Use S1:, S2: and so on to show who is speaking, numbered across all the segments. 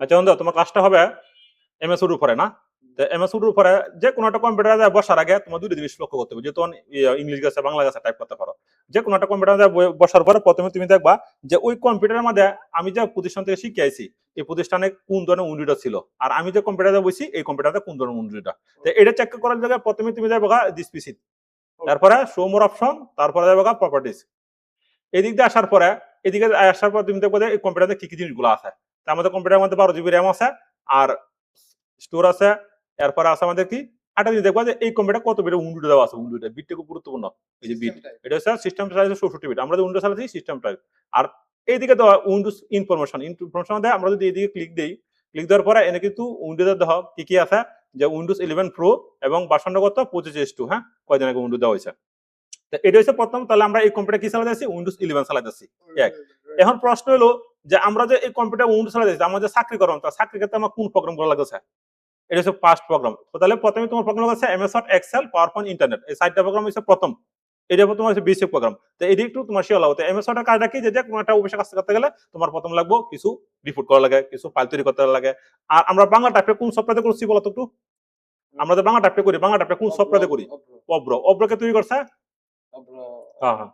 S1: আচ্ছা বন্ধু, তোমার ক্লাসটা হবে এমএস এর উপরে না? এমএস এর উপরে যে কোনো একটা কম্পিউটারে বসার আগে তোমার দুটো জিনিস লক্ষ্য করতে হবে, যেহেতু ইংলিশ গেছে বাংলা গেছে টাইপ করতে পারো। যে কোনো একটা কম্পিউটারে বসার পরে প্রথমে তুমি দেখবা যে ওই কম্পিউটারের মধ্যে আমি যে প্রতিষ্ঠান থেকে শিখে আইছি এই প্রতিষ্ঠানে কোন ধরনের উইন্ডোটা ছিল, আর আমি যে কম্পিউটারে বসি এই কম্পিউটারে কোন ধরনের উইন্ডোটা। তো এটা চেক করার জায়গায় প্রথমে তুমি যাবে দিস পিসি, তারপরে শো মোর অপশন, তারপরে যাবে প্রপার্টিজ। এদিক দিয়ে আসার পরে এদিকে আসার পর তুমি দেখবো যে এই কম্পিউটারে কি কি জিনিসগুলো আছে। আমাদের কম্পিউটারের মধ্যে 12 জিবি র্যাম আছে, আর স্টোর আছে। এরপরে আছে আমাদের কি একটা জিনিস দেখবা যে এই কম্পিউটার কত বিট উইন্ডো দেওয়া আছে। উইন্ডোটা বিটটা খুব গুরুত্বপূর্ণ। এই যে বিট, এটা হচ্ছে সিস্টেম টাইপ 64 বিট, আমরা যে উইন্ডোজ চালাচ্ছি সিস্টেম টাইপ। আর এইদিকে দেওয়া উইন্ডোজ ইনফরমেশন মধ্যে আমরা যদি এইদিকে ক্লিক দেই, ক্লিক দেওয়ার পরে এনে কিন্তু উইন্ডোজের দেখো কি কি আছে, যে উইন্ডোজ 11 প্রো এবং ভার্সনটা কত 25H2। হ্যাঁ, কয়দিন আগে উইন্ডোজ দেওয়া হয়েছে। এটা হচ্ছে প্রথম। তাহলে আমরা এই কম্পিউটার কি চালাতেছি? উইন্ডোজ 11 চালাতেছি। এক। এখন প্রশ্ন হলো যে আমরা যে এই কম্পিউটার উইন্ডোজ চালাতেছি, আমরা যে চাকরি করব, তার চাকরি ক্ষেত্রে আমার কোন প্রোগ্রাম গুলো লাগছে? এটা হচ্ছে ফার্স্ট প্রোগ্রাম। তো তাহলে প্রথমে তোমার প্রোগ্রাম আছে MS Word, Excel, PowerPoint, internet. এই চারটা প্রোগ্রাম হচ্ছে প্রথম। এটা তোমার হচ্ছে বেসিক প্রোগ্রাম। তো এটি একটু তোমার শিওর লাগবে। এমএস ওয়ার্ডের কাজটা কি, যে কোনো একটা অফিসে কাজ করতে গেলে তোমার প্রথম লাগবে কিছু রিপোর্ট করা লাগে, কিছু ফাইল তৈরি করতে লাগে। আর আমরা বাংলা টাইপে কোন সফটওয়্যারে করছি বলতো একটু? আমরা যে বাংলা টাইপে করি, বাংলা টাইপে কোন সফটওয়্যারে করি? অব্র। অব্রকে তৈরি করছে। হ্যাঁ হ্যাঁ।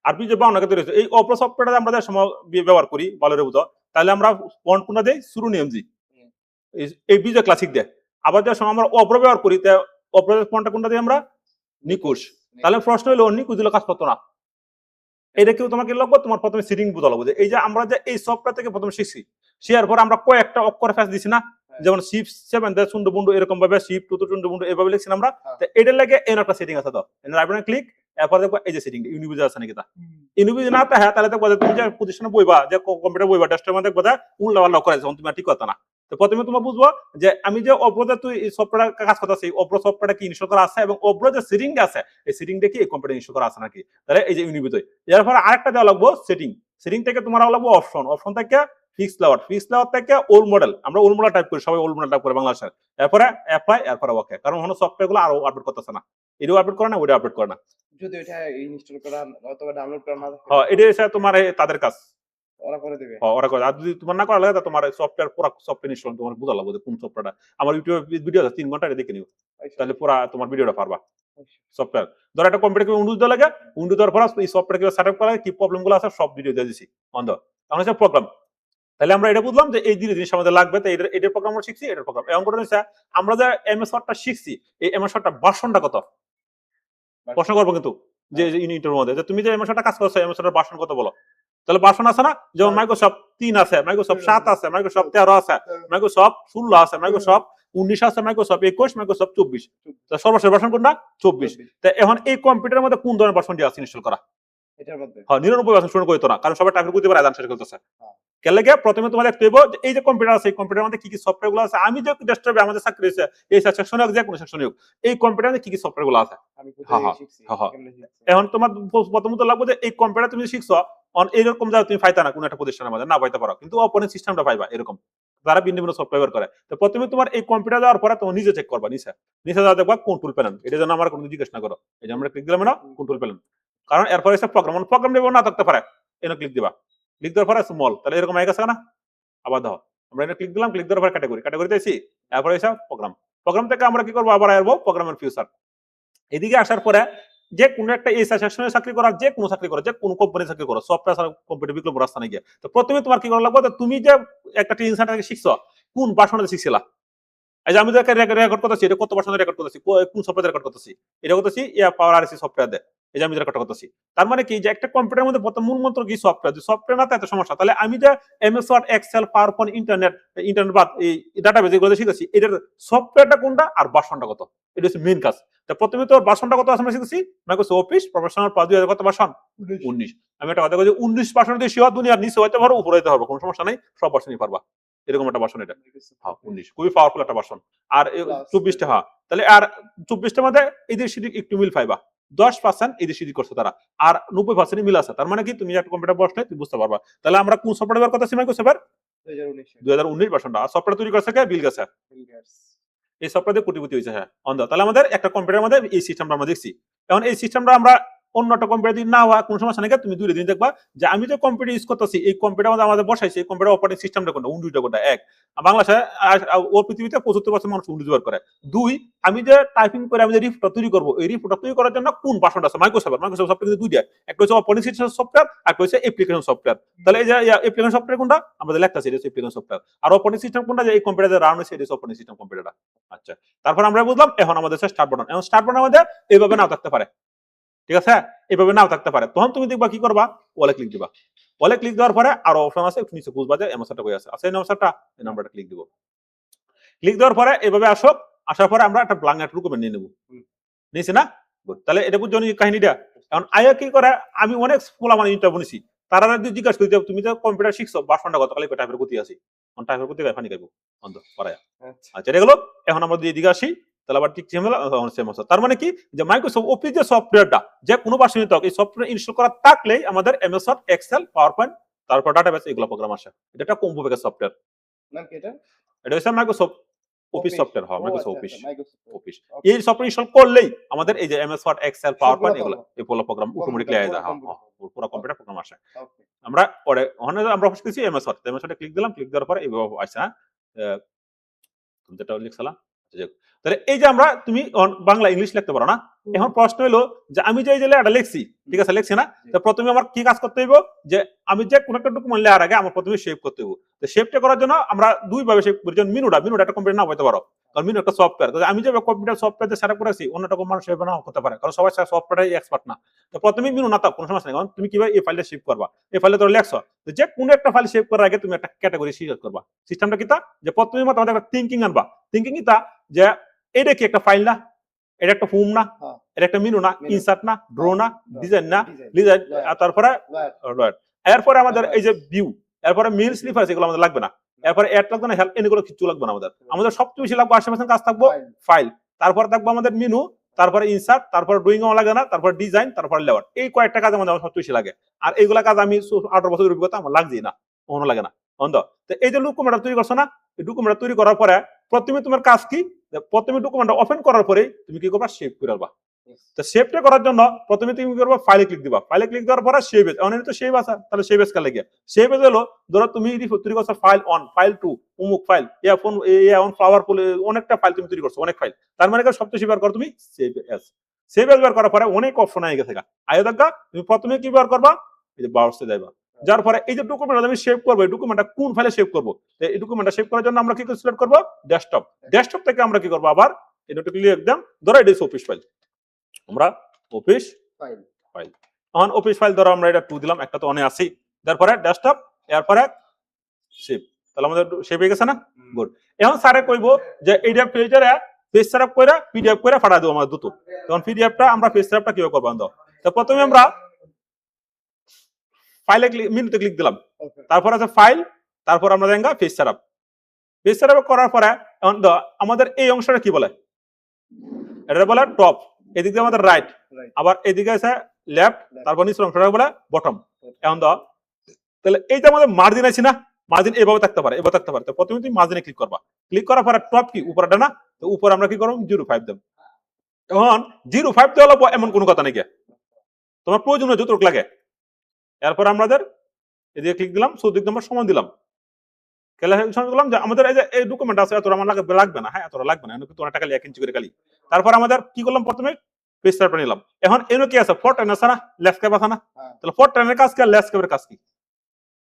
S1: আর যে বাংলাকে তৈরি হচ্ছে এই অপ্র সফটওয়্যারটা আমরা যে সময় ব্যবহার করি বলের বুঝো, তাহলে আমরা ফন্ট কোনটা দেই? শুরু নিয়মজি এই বিজয় ক্লাসিক দেয়। আবার যে সময় আমরা অপ্র ব্যবহার করি, অপ্র ফন্টটা কোনটা দিই আমরা? নিকুশ। তাহলে প্রশ্ন হলো নিকুশ দিলে কাজ করতো না। এটা কেউ তোমাকে লাগবে, তোমার প্রথমে সিটিং বোঝা লাগবে। এই যে আমরা যে এই সফটওয়্যার থেকে প্রথমে শিখছি, শেয়ার পর আমরা কয়েকটা অক্ষর ফ্যাস দিছি না, যেমন শিফট 7 দে সুন্ড বুন্ডু এরকম ভাবে, শিফট 2 তো সুন্ড বুন্ডু এভাবে লিখছি আমরা। তো এটার লাগে এর একটা সেটিং আছে। তো রাইট বাটন ক্লিক, এরপর দেখো এই যে সেটিং ইউনিভিজ আছে নাকি। তা ইউনিভিজ না থাকে তাহলে দেখো তুমি যে পজিশনে বইবা, যে কম্পিউটার বইবা ডেস্কটপে দেখো উল্টা পাল্টা করে আছে, তুমি ঠিক কথা না। তো প্রথমে তোমার বুঝবো যে আমি যে অব্রতে তুই এই সফটওয়্যার কাজ করতেছি, অব্র সফটওয়্যারটা কি ইনস্টল করা আছে এবং অব্র যে সেটিং আছে এই সেটিংটা কি এই কম্পিউটার ইনস্টল করা আছে নাকি। তাহলে এই যে ইউনিভিজ, এরপর আরেকটা দেওয়া লাগবো সেটিং। সেটিং থেকে তোমার লাগবো অপশন। অপশন থেকে ফিক্স লেআউট। ফিক্স লেআউট থেকে ওল্ড মডেল। আমরা ওল্ড মডেল টাইপ করি, সবাই ওল্ড মডেল টাইপ করে বাংলাদেশের। এরপরে অ্যাপ্লাই, এরপরে ওকে। কারণ হলো সফটওয়্যার গুলো আরো আপডেট করতেছে না, এটাও আপডেট করে না, ওইটা আপডেট করে না।
S2: যদি এটা ইনস্টল করা অথবা ডাউনলোড করা না থাকে,
S1: হ্যাঁ, এটা এসে তোমার তাদের কাজ
S2: ওরা করে দিবে।
S1: হ্যাঁ, ওরা করে। আর যদি তোমার না করা লাগে তোমার সফটওয়্যার পুরো সফটওয়্যার ইনস্টল তোমার বোঝা লাগবে যে কোন সফটওয়্যারটা। আমার ইউটিউব ভিডিও আছে 3 ঘন্টা, এটা দেখে নিও, তাহলে পুরো তোমার ভিডিওটা পারবা। সফটওয়্যার ধর একটা কম্পিউটার উইন্ডোজ দেওয়া লাগে, উইন্ডোজ দেওয়ার পর এই সফটওয়্যার কিভাবে সেটআপ করা, কি প্রবলেম গুলো আছে সব ভিডিও দিয়ে দিছি অন্ধ। তাহলে হচ্ছে প্রোগ্রাম। তাহলে আমরা এটা বুঝলাম যে এই জিনিস আমাদের লাগবে। তো এটার প্রোগ্রাম আমরা শিখছি, এটার প্রোগ্রাম এমন করে হচ্ছে আমরা যে এমএস ওয়ার্ডটা শিখছি, এই এমএস ওয়ার্ডটা ভার্সনটা কত প্রশ্ন করবো কিন্তু, যে ইউনিটের মধ্যে যে তুমি যে এমএস ওয়ার্ডটা কাজ করছো এমএস ওয়ার্ডের ভার্সন কত বলো। তাহলে ভার্সন আছে না, যেমন মাইক্রোসফট 3 আছে, মাইক্রোসফট 7 আছে, মাইক্রোসফট 13 আছে, মাইক্রোসফট 16 আছে, মাইক্রোসফট 19 আছে, মাইক্রোসফট 21, মাইক্রোসফট 24। তো সর্বশেষ ভার্সন কোনটা? 24। তো এখন এই কম্পিউটারের মধ্যে কোন ধরনের ভার্সন দিয়ে আছে ইনস্টল করা?
S2: এটার মধ্যে
S1: হ্যাঁ, 99% শুরু করতো না, কারণ সবাই টাইপের বুঝতে পারে আদান শেষ করতেছে। কেন লাগে প্রথমে তোমার দেখতে হবে যে এই যে কম্পিউটার আছে এই কম্পিউটারের মধ্যে কি কি সফটওয়্যার গুলো আছে। আমি যে ডেস্কটপে আমাদের চাকরি হয়েছে এই সেকশনে হোক, যে কোনো সেকশনে হোক, এই কম্পিউটারে কি কি সফটওয়্যার গুলো আছে।
S2: আমি
S1: হ্যাঁ
S2: কোথায় শিখছি,
S1: হ্যাঁ।
S2: কেমনে শিখছি।
S1: এখন তোমার প্রথমত লাগবে যে এই কম্পিউটার তুমি শিখছো অন এরকম যাও তুমি পাইতা না কোনো একটা প্রতিষ্ঠানের মধ্যে, না পাইতে পারো, কিন্তু অপরের সিস্টেমটা পাইবা এরকম। তারা ভিন্ন ভিন্ন সফটওয়্যার করে। তো প্রথমে তোমার এই কম্পিউটার যাওয়ার পরে তোমার নিজে চেক করবা, নিচে নিচে যাওয়া দেখবা কন্ট্রোল প্যানেল। এটা যেন আমার কোনো জিজ্ঞেস না করো, এই যে আমরা ক্লিক দিলাম না কন্ট্রোল প্যানেল, কারণ এরপরে এসে প্রোগ্রাম প্রোগ্রাম দেবো না থাকতে পারে। এনে ক্লিক দিবা, ক্লিক দেওয়ার পরে স্মল, তাহলে এরকম হয়ে গেছে না। আবার দাও, আমরা এটা ক্লিক দিলাম, ক্লিক দেওয়ার পর ক্যাটাগরি, ক্যাটাগরিতে এসি এরপরে এসে প্রোগ্রাম। প্রোগ্রাম থেকে আমরা কি করবো, আবার আসবো প্রোগ্রামের ফিউচার। এদিকে আসার পরে যে কোনো একটা এই সেকশনে চাকরি করার, যে কোনো চাকরি করো, যে কোনো কোম্পানি চাকরি করো, সফটওয়্যার কম্পিউটার বিপ্লব রাস্তায় গিয়ে, তো প্রথমে তোমার কি করা লাগবে, তুমি যে একটা ট্রেনিং সেন্টার শিখছো কোন ভার্সনে শিখছিলা। এই যে আমি যে রেকর্ড করতেছি, এটা কত ভার্সনে রেকর্ড করতেছি, কোন সফটওয়্যার রেকর্ড করতেছি, এটা করতেছি পাওয়ার আরসি সফটওয়্যার দেয়। এই যে আমি রেকর্ড করতেছি, তার মানে কি যে একটা কম্পিউটারের মধ্যে প্রথম মূল মন্ত্র কি সফটওয়্যার, যে সফটওয়্যার না তো এত সমস্যা। তাহলে আমি যে MS Word, Excel, PowerPoint, internet বাদ এই ডাটাবেস যেগুলো শিখেছি, এটার সফটওয়্যারটা কোনটা আর ভার্সনটা কত, এটা হচ্ছে মেইন কাজ। তো প্রথমে তো ভার্সনটা কত আমরা শিখেছি, মাইক্রোসফট অফিস প্রফেশনাল 2000 কত ভার্সন 19। আমি একটা কথা বলছি 19% দিয়ে শিওর দুনিয়ার নিচে হইতে পারো উপরে হইতে পারবো, কোনো সমস্যা নেই, সব ভার্সনই পারবা। এরকম একটা ভার্সন এটা। হ্যাঁ 19 খুবই পাওয়ারফুল একটা ভার্সন। আর 24টা, হ্যাঁ তাহলে আর 24টার মধ্যে এদের সিটি একটু মিল পাইবা, 10% এদের সিটি করছে তারা, আর 90% মিল আছে। তার মানে কি তুমি একটা কম্পিউটার বসলে তুমি বুঝতে পারবা। তাহলে আমরা কোন সফটওয়্যার ব্যবহার করতেছি, মাইক্রোসফট 2019 ভার্সনটা। আর সফটওয়্যার তৈরি করছে কে, বিল গেছে। এই সফটওয়্যার দিয়ে কোটিপতি হয়েছে। হ্যাঁ অন্ধ। তাহলে আমাদের একটা কম্পিউটারের মধ্যে এই সিস্টেমটা আমরা দেখছি। এখন এই সিস্টেমটা আমরা অন্য একটা কম্পিউটার যদি না হয় কোনো সমস্যা নেই, তুমি দুইটা দিন দেখবা যে আমি যে কম্পিউটার ইউজ করতেছি এই কম্পিউটার আমাদের বসাইছি, এই কম্পিউটার অপারেটিং সিস্টেমটা কোনটা, উইন্ডোজটা কোনটা। এক, বাংলাদেশে ওর পৃথিবীতে 75% মানুষ উইন্ডোজ ব্যবহার করে। দুই, আমি যে টাইপিং করে আমি যে রিপোর্টটা তৈরি করবো, এই রিপোর্টটা তৈরি করার জন্য কোন ভার্সনটা আছে মাইক্রোসফট সফটওয়্যার কিন্তু দুইটা, একটা হচ্ছে অপারেটিং সিস্টেম সফটওয়্যার, একটা হচ্ছে অ্যাপ্লিকেশন সফটওয়্যার। তাহলে এই যে অ্যাপ্লিকেশন সফটওয়্যার কোনটা আমাদের লেখা আছে, এটা হচ্ছে অ্যাপ্লিকেশন সফটওয়্যার। আর অপারেটিং সিস্টেম কোনটা, যে এই কম্পিউটারে রান হচ্ছে, এটা হচ্ছে অপারেটিং সিস্টেম কম্পিউটারটা। আচ্ছা, তারপর আমরা বুঝলাম এখন আমাদের স্টার্ট বাটন। এখন স্টার্ট বাটন আমাদের এইভাবে নাও থাকতে পারে, ঠিক আছে, এইভাবে নাও থাকতে পারে। তখন তুমি দেখবা কি করবা, ওয়ালে ক্লিক দিবা। ওয়ালে ক্লিক দেওয়ার পরে আরো অপশন আছে, একটু নিচে বুঝবা যে এমএসআরটা কই আছে, এই এমএসআরটা, এই নাম্বারটা ক্লিক দিব। ক্লিক দেওয়ার পরে এভাবে আসো, আসার পরে আমরা একটা ব্ল্যাঙ্ক ডকুমেন্ট নিয়ে নেব, নিয়েছি না? গুড। তাহলে এটা বুঝছো নি কাহিনীটা। এখন আয়া কি করে, আমি অনেক পোলা মানে ইন্টারভিউ নিছি, তারা যদি জিজ্ঞাসা করি তুমি তো কম্পিউটার শিখছো, ভার্সনটা কত, কালে টাইপের গতি আছে, টাইপের গতি ফানি খাইবো বন্ধ করায়া।
S2: আচ্ছা
S1: আচ্ছা, এটা গেলো। এখন আমরা যদি এদিকে আসি, তাহলে আবার ঠিক সেম আছে। তার মানে কি, যে মাইক্রোসফট অফিস যে সফটওয়্যারটা যে কোনো ভার্সনে থাক, এই সফটওয়্যার ইনস্টল করা থাকলেই আমাদের MS Word, Excel, PowerPoint, তারপর ডাটাবেস এগুলো প্রোগ্রাম আসে। এটা একটা কম্বো প্যাকেজ সফটওয়্যার।
S2: নাম কি এটা?
S1: এটা হচ্ছে মাইক্রোসফট অফিস সফটওয়্যার, হয়
S2: ও
S1: মাইক্রোসফট
S2: আচ্ছা
S1: অফিস।
S2: আচ্ছা মাইক্রোসফট
S1: অফিস
S2: ওকে
S1: এই সফটওয়্যার ইনস্টল করলেই আমাদের এই যে MS Word, Excel, PowerPoint এগুলো,
S2: পাবো।
S1: এই পুরো প্রোগ্রাম অটোমেটিক্যালি আয় যায়। হ্যাঁ,
S2: কম্পিউটার
S1: পুরো কম্পিউটার প্রোগ্রাম আসে।
S2: ওকে
S1: আমরা পরে ওখানে আমরা শিখেছি এমএস ওয়ার্ড, এমএস ওয়ার্ডে ক্লিক দিলাম, ক্লিক দেওয়ার পরে এইভাবে আসছে। হ্যাঁ, তুমি যেটা লিখছিলাম। আচ্ছা, যাক। তাহলে এই যে আমরা, তুমি বাংলা ইংলিশ লিখতে পারো না। এখন প্রশ্ন হলো যে আমি যে এই যে লেখাটা লিখছি, ঠিক আছে, লিখছি না, তো প্রথমে আমার কি কাজ করতে হইব, যে আমি যে কোনো একটা ডকুমেন্ট লেখার আগে আমার প্রথমে সেভ করতে হইব। তো সেভটা করার জন্য আমরা দুই ভাবে সেভ করি। যেমন মিনুটা একটা কম্পিউটার না হইতে পারো, কারণ মিনু একটা সফটওয়্যার। আমি যে কম্পিউটার সফটওয়্যার যে সেটআপ করেছি, অন্য একটা মানুষ সেভ নাও করতে পারে, কারণ সবাই সফটওয়্যারে এক্সপার্ট না। তো প্রথমে মিনু না থাক কোনো সমস্যা নেই, কারণ তুমি কিভাবে এই ফাইলটা সেভ করবা, এই ফাইলে তোর লেখছো, তো যে কোনো একটা ফাইল সেভ করার আগে তুমি একটা ক্যাটাগরি সিলেক্ট করবা। সিস্টেমটা কি তা, যে প্রথমে তোমাদের একটা থিঙ্কিং আনবা। থিঙ্কিং কি তা, যে এটা কি একটা ফাইল না, এটা একটা ফর্ম না,
S2: হ্যাঁ
S1: এটা একটা মেনু না,
S2: মেনু
S1: ইনসার্ট না, ড্র না,
S2: Draw,
S1: ডিজাইন না,
S2: ডিজাইন
S1: ডিজাইন।
S2: লয়ার
S1: তারপরে
S2: লয়ার
S1: এরপরে আমাদের
S2: তারপরে
S1: এই যে ভিউ, এরপরে মেল স্লিপার, এগুলো আমাদের লাগবে না। এরপরে অ্যাড লাগবে না, হেল্প, এগুলো কিছু লাগবে না। আমাদের সবচেয়ে বেশি লাগবে 80% কাজ থাকবো
S2: ফাইল
S1: ফাইল, তারপরে থাকবো আমাদের মেনু, তারপরে ইনসার্ট, তারপরে ড্রয়িং লাগে না, তারপর ডিজাইন, তারপর লেআউট। এই কয়েকটা কাজ আমাদের সবচেয়ে বেশি লাগে। আর এইগুলা কাজ আমি 18 বছরের অভিজ্ঞতা, আমার লাগছেই না, কখনো লাগে না। বন্ধ। তো এই যে ডকুমেন্টটা তৈরি করছো না, এই ডকুমেন্টটা তৈরি করার পরে প্রথমে তোমার কাজ কি, প্রথমে ডকুমেন্টটা ওপেন করার পরে তুমি কি করবা, সেভ করে রাখবা। তো সেভটা করার জন্য প্রথমে তুমি কি করবা, ফাইলে ক্লিক দিবা। ফাইলে ক্লিক দেওয়ার পরে সেভ এজ, অনেক তো সেভ আছে, তাহলে সেভ এজ কালে গিয়া সেভ এজ হলো, ধরো তুমি তৈরি করছো ফাইল 1, ফাইল 2, অমুক ফাইল, ফোন ফ্লাওয়ার ফুল, অনেকটা ফাইল তুমি তৈরি করছো, অনেক ফাইল। তার মানে সবচেয়ে বেশি ব্যবহার করো তুমি সেভ এজ। সেভ এজ ব্যবহার করার পরে অনেক অপশন আগে থেকে আয় দেখা, তুমি প্রথমে কি ব্যবহার করবা, এই যে ব্রাউজারে যাইবা। যার পরে এই যে ডকুমেন্টটা আমি সেভ করবো, এই ডকুমেন্টটা কোন ফাইলে সেভ করবো, এই ডকুমেন্টটা সেভ করার জন্য আমরা কি সিলেক্ট করবো, ডেস্কটপ। ডেস্কটপ থেকে আমরা কি করবো, আবার এটা ক্লিক একদম, ধরো এটা অফিস ফাইল, আমরা অফিস
S2: ফাইল
S1: ফাইল, এখন অফিস ফাইল ধরো আমরা এটা 2 দিলাম, একটা তো অনেক আছেই। তারপরে ডেস্কটপ, এরপরে সেভ, তাহলে আমাদের সেভ হয়ে গেছে না? গুড। এখন স্যারে কইবো যে এইটা পেজের পেজ সেটআপ করে পিডিএফ করে পাঠা দেবো আমাদের দুটো। তখন পিডিএফটা আমরা পেজ সেটআপটা কিভাবে করব আনন্দ। তো প্রথমে আমরা ফাইলে ক্লিক, মেনুতে ক্লিক দিলাম,
S2: ওকে
S1: তারপর আছে ফাইল, তারপর আমরা দেঙ্গা পেজ সেটআপ। পেজ সেটআপ করার পরে এখন আমাদের এই অংশটা কি বলে, এটা বলে টপ, এদিক দিয়ে আমাদের রাইট,
S2: রাইট
S1: আবার এদিকে আছে লেফট, তারপর নিচের অংশটা বলে বটম। এখন তাহলে এই যে আমাদের মার্জিন আছে না, মার্জিন এভাবে থাকতে পারে, এভাবে থাকতে পারে। তো প্রথমে তুমি মার্জিনে ক্লিক করবা, ক্লিক করার পরে টপ কি উপরটা না, তো উপরে আমরা কি করব 0.5 দেব। এখন 0.5 দেওয়া লাগবে এমন কোনো কথা নেই, তোমার প্রয়োজনীয় যতটুকু লাগে। এরপর আমাদের এদিকে ক্লিক দিলাম, চৌদিক নম্বর সমান দিলাম, সময় দিলাম যে আমাদের এই যে এই ডকুমেন্ট আছে এতটা আমার লাগবে না, হ্যাঁ এতটা লাগবে না, কিন্তু অনেক টাকা 1 ইঞ্চি করে খালি। তারপর আমাদের কি করলাম, প্রথমে পেজ সেটআপটা নিলাম। এখন এর কি আছে, ফরটেন আছে না, লেফট ক্যাপ আছে না, তাহলে ফরটেনের কাজ কি আর লেফট ক্যাপের কাজ কি?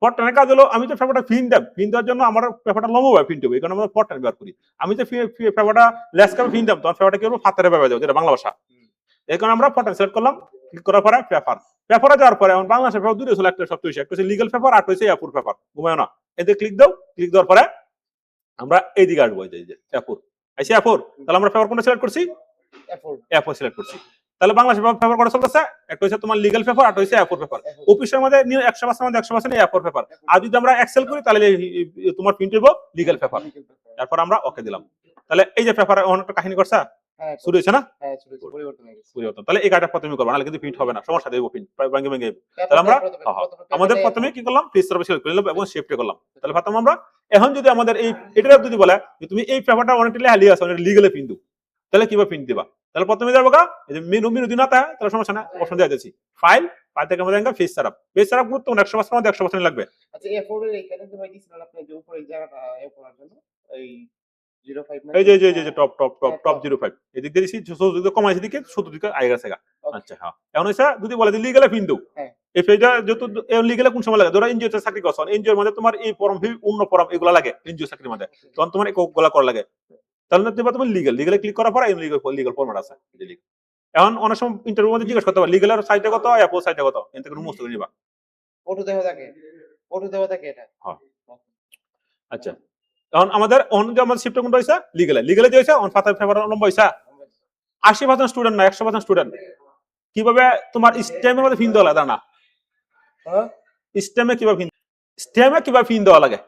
S1: ফরটেনের কাজ হলো আমি যে পেপারটা ফিন দেব, ফিন দেওয়ার জন্য আমার পেপারটা লম্বা ভাবে ফিন দেবো, এই কারণে আমরা ফরটেন ব্যবহার করি। আমি যে পেপারটা লেফট ক্যাপে ফিন দেব, তখন পেপারটা কি করবো, ফাতের ব্যবহার দেবো, যেটা বাংলা ভাষা। এই কারণে আমরা ফরটেন সিলেক্ট করলাম, ক্লিক করার পরে পেপারে যাওয়ার পরে এখন বাংলাদেশের পেপার দুটো ছিল, একটা সবচেয়ে বেশি, একটা হচ্ছে লিগ্যাল পেপার, আর হচ্ছে এয়ারপোর্ট পেপার, ঘুমায় না। এতে ক্লিক দাও, ক্লিক দেওয়ার পরে আমরা এইদিকে আসবো, এই যে এয়ারপোর্ট, আইসি এয়ারপোর্ট। তাহলে আমরা পেপার কোনটা সিলেক্ট করছি, এয়ারপোর্ট সিলেক্ট করছি। তাহলে বাংলাদেশের পেপার করা চলতেছে, একটা হচ্ছে তোমার লিগ্যাল পেপার, আর হচ্ছে এয়ারপোর্ট পেপার। অফিসের মধ্যে 100% মধ্যে 100% এয়ারপোর্ট পেপার। আর যদি আমরা এক্সেল করি তাহলে তোমার প্রিন্ট হইব লিগ্যাল পেপার। তারপর আমরা ওকে দিলাম। তাহলে এই যে পেপারে অনেকটা কাহিনী করছে, শুরু হয়েছে না, পরিবর্তন। তাহলে এই কাজটা প্রথমে করবো, নাহলে কিন্তু প্রিন্ট হবে না, সমস্যা দেবো প্রিন্ট ভাঙে ভাঙে। তাহলে আমরা আমাদের প্রথমে কি করলাম, পেজ সেটআপ সিলেক্ট করলাম এবং সেভটা করলাম। তাহলে প্রথম আমরা এখন যদি আমাদের এই এটা যদি বলে যে তুমি এই পেপারটা অনেকটা হালিয়ে আছে, অনেক লিগ্যালে প্রিন্ট দাও, তাহলে কিভাবে প্রিন্ট দিবা, তাহলে প্রথমে যাবো গা এই যে মেনু দিন আতা তাহলে সমস্যা না অপশন দিয়ে দিয়েছি ফাইল থেকে আমাদের ফেস সেটআপ গুরুত্বপূর্ণ 100% 100% লাগবে।
S2: আচ্ছা এ4 এর এখানে যে ভাই দিছিলেন আপনি যে উপরে এই জায়গাটা এ করার জন্য এই 05 না
S1: এই যে টপ 05 এদিক দিয়ে দিছি যদি কমাইছি দিকে ছোট দিকে আই গেছে গা। আচ্ছা হ্যাঁ এখন হইছে যদি বলে যে লিগ্যালে ফিন দাও
S2: হ্যাঁ
S1: এই পেজটা যত লিগ্যালে কোন সময় লাগে ধরো এনজিও তে চাকরি করছ এনজিওর মধ্যে তোমার এই ফর্ম ফি অন্য ফর্ম এগুলা লাগে এনজিও চাকরির মধ্যে তখন তোমার এগুলা করা লাগে তাহলে না তুমি লিগ্যালে ক্লিক করার পর এই লিগ্যাল ফরম্যাট আছে এই যে legal। এখন অনেক সময় ইন্টারভিউ মধ্যে জিজ্ঞেস করতে পারে লিগ্যালের সাইটে কত অ্যাপল সাইটে কত এন থেকে মুস্ত করে নিবা।
S2: ফটো দেওয়া থাকে এটা
S1: হ্যাঁ আচ্ছা এখন আমাদের যে আমাদের শিফট কোনটা হইছে লিগ্যালে যে হইছে অন 7 ফেব্রুয়ারি নম্বর হইছে 80% স্টুডেন্ট না 100% স্টুডেন্ট কিভাবে তোমার স্টেমের মধ্যে ফিন দেওয়া লাগে না
S2: হ্যাঁ
S1: স্টেমে কিভাবে ফিন দেওয়া লাগে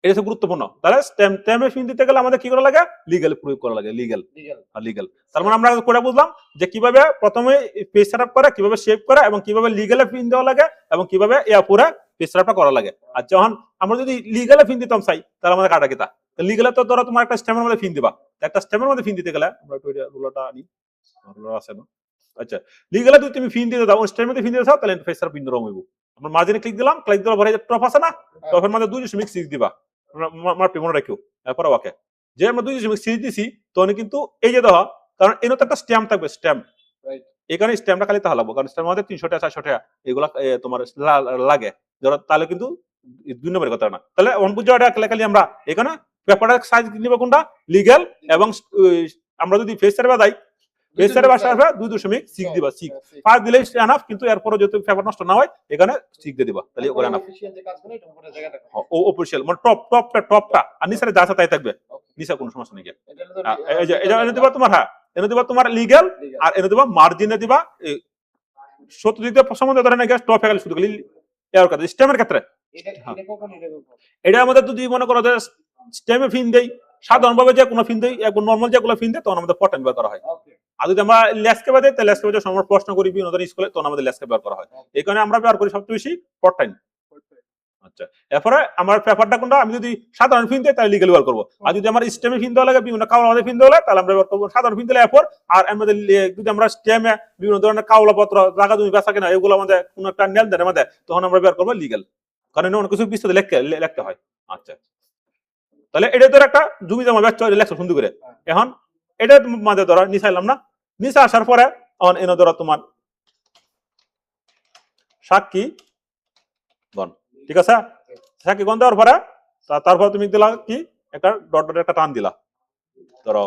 S1: এটা হচ্ছে গুরুত্বপূর্ণ তাহলে স্টেমে ফিন দিতে গেলে আমাদের কি করা লাগে লিগ্যাল প্রয়োগ করা লাগে লিগ্যাল তার মানে আমরা করে বুঝলাম যে কিভাবে প্রথমে পেজ সেটআপ করে কিভাবে সেভ করে এবং কিভাবে লিগ্যালে ফিন দেওয়া লাগে এবং কিভাবে পুরো পেজ সেটআপটা করা লাগে। আর যখন আমরা যদি লিগ্যালে ফিন দিতাম চাই তাহলে আমাদের কাটা কিতা লিগ্যালে তো ধরো তোমার একটা স্টেমের মধ্যে ফিন দিবা একটা স্টেমের মধ্যে ফিন দিতে গেলে আমরা একটু রুলারটা আনি রুলার আছে না আচ্ছা লিগ্যালে যদি তুমি ফিন দিতে দাও স্টেমের মধ্যে ফিন দিতে চাও তাহলে পেজ সেটআপ ভিন্ন রকম হইব। আমরা মার্জিনে ক্লিক দিলাম ক্লিক দেওয়ার পরে টপ আছে না টপের মধ্যে 2.6 দিবা মারপি মনে রাখিও এরপরে ওকে যে আমরা 2.6 দিছি তখন কিন্তু এই যে দেখো কারণ এর তো একটা স্ট্যাম্প থাকবে স্ট্যাম্প
S2: রাইট
S1: এখানে স্ট্যাম্পটা খালি তাহলে লাগবে কারণ স্ট্যাম্প আমাদের 300 টাকা 400 টাকা এগুলা তোমার লাগে ধরো তাহলে কিন্তু 2 নম্বরের কথা না তাহলে অন বুঝো এটা খালি আমরা এখানে পেপারের সাইজ নিব কোনটা লিগ্যাল এবং আমরা যদি ফেস সার্ভে দেই ফেস সার্ভে আসবে 2.6 দিবা 6 5 দিলেই এনাফ কিন্তু এরপরে যদি পেপার নষ্ট না হয় এখানে 6 দিয়ে দিবা তাহলে ওরা এনাফ
S2: অফিশিয়াল যে কাজগুলো এটা উপরে জায়গাটা
S1: ও অফিশিয়াল মানে টপটা আর নিচে যা আছে তাই থাকবে নিচে কোনো সমস্যা নেই
S2: এটা হলো
S1: এই যে এটা এনে দিবা তোমার হ্যাঁ এনে দিবা তোমার লিগ্যাল আর এনে দিবা মার্জিনে দিবা সত্য দিতে সম্বন্ধে ধরে নাকি টপ খালি শুধু খালি এর কথা স্টেমের ক্ষেত্রে
S2: এটা কখন
S1: এটা আমাদের যদি মনে করো যে স্টেমে ফিন দেই সাধারণভাবে যে কোনো ফিন দেই একদম নরমাল যে কোনো ফিন দেই তখন আমাদের পটেন ব্যবহার করা হয়
S2: ওকে
S1: আর যদি আমরা লেসকে দেই তাহলে লেসকে যে সময় প্রশ্ন করি বিভিন্ন ধরনের স্কুলে তখন আমাদের লেসকে ব্যবহার করা হয় এই কারণে আমরা ব্যবহার করি সবচেয়ে বেশি পটাইন। আচ্ছা এরপরে আমার পেপারটা কোনটা আমি যদি সাধারণ ফিন দেই তাহলে লিগ্যাল ব্যবহার করব আর যদি আমার স্টেমে ফিন দেওয়া লাগে বিভিন্ন কাউলা মধ্যে ফিন দেওয়া লাগে তাহলে আমরা ব্যবহার করব সাধারণ ফিন দিলে এরপর আর আমাদের যদি আমরা স্টেমে বিভিন্ন ধরনের কাউলা পত্র জায়গা জমি বেচা কেনা এগুলো আমাদের কোনো একটা নেল দেন আমাদের তখন আমরা ব্যবহার করব লিগ্যাল কারণ অনেক কিছু বিস্তারিত লিখতে হয়। আচ্ছা তাহলে এটা তো একটা জমি জমা ব্যাচ লেখছো সুন্দর করে এখন এটা মাঝে ধরো নিচে এলাম না নিচে আসার পরে অন এনে ধরো তোমার সাক্ষী গণ ঠিক আছে সাক্ষী গণ দেওয়ার পরে তারপর তুমি দিলা কি একটা ডট ডট একটা টান দিলা ধরো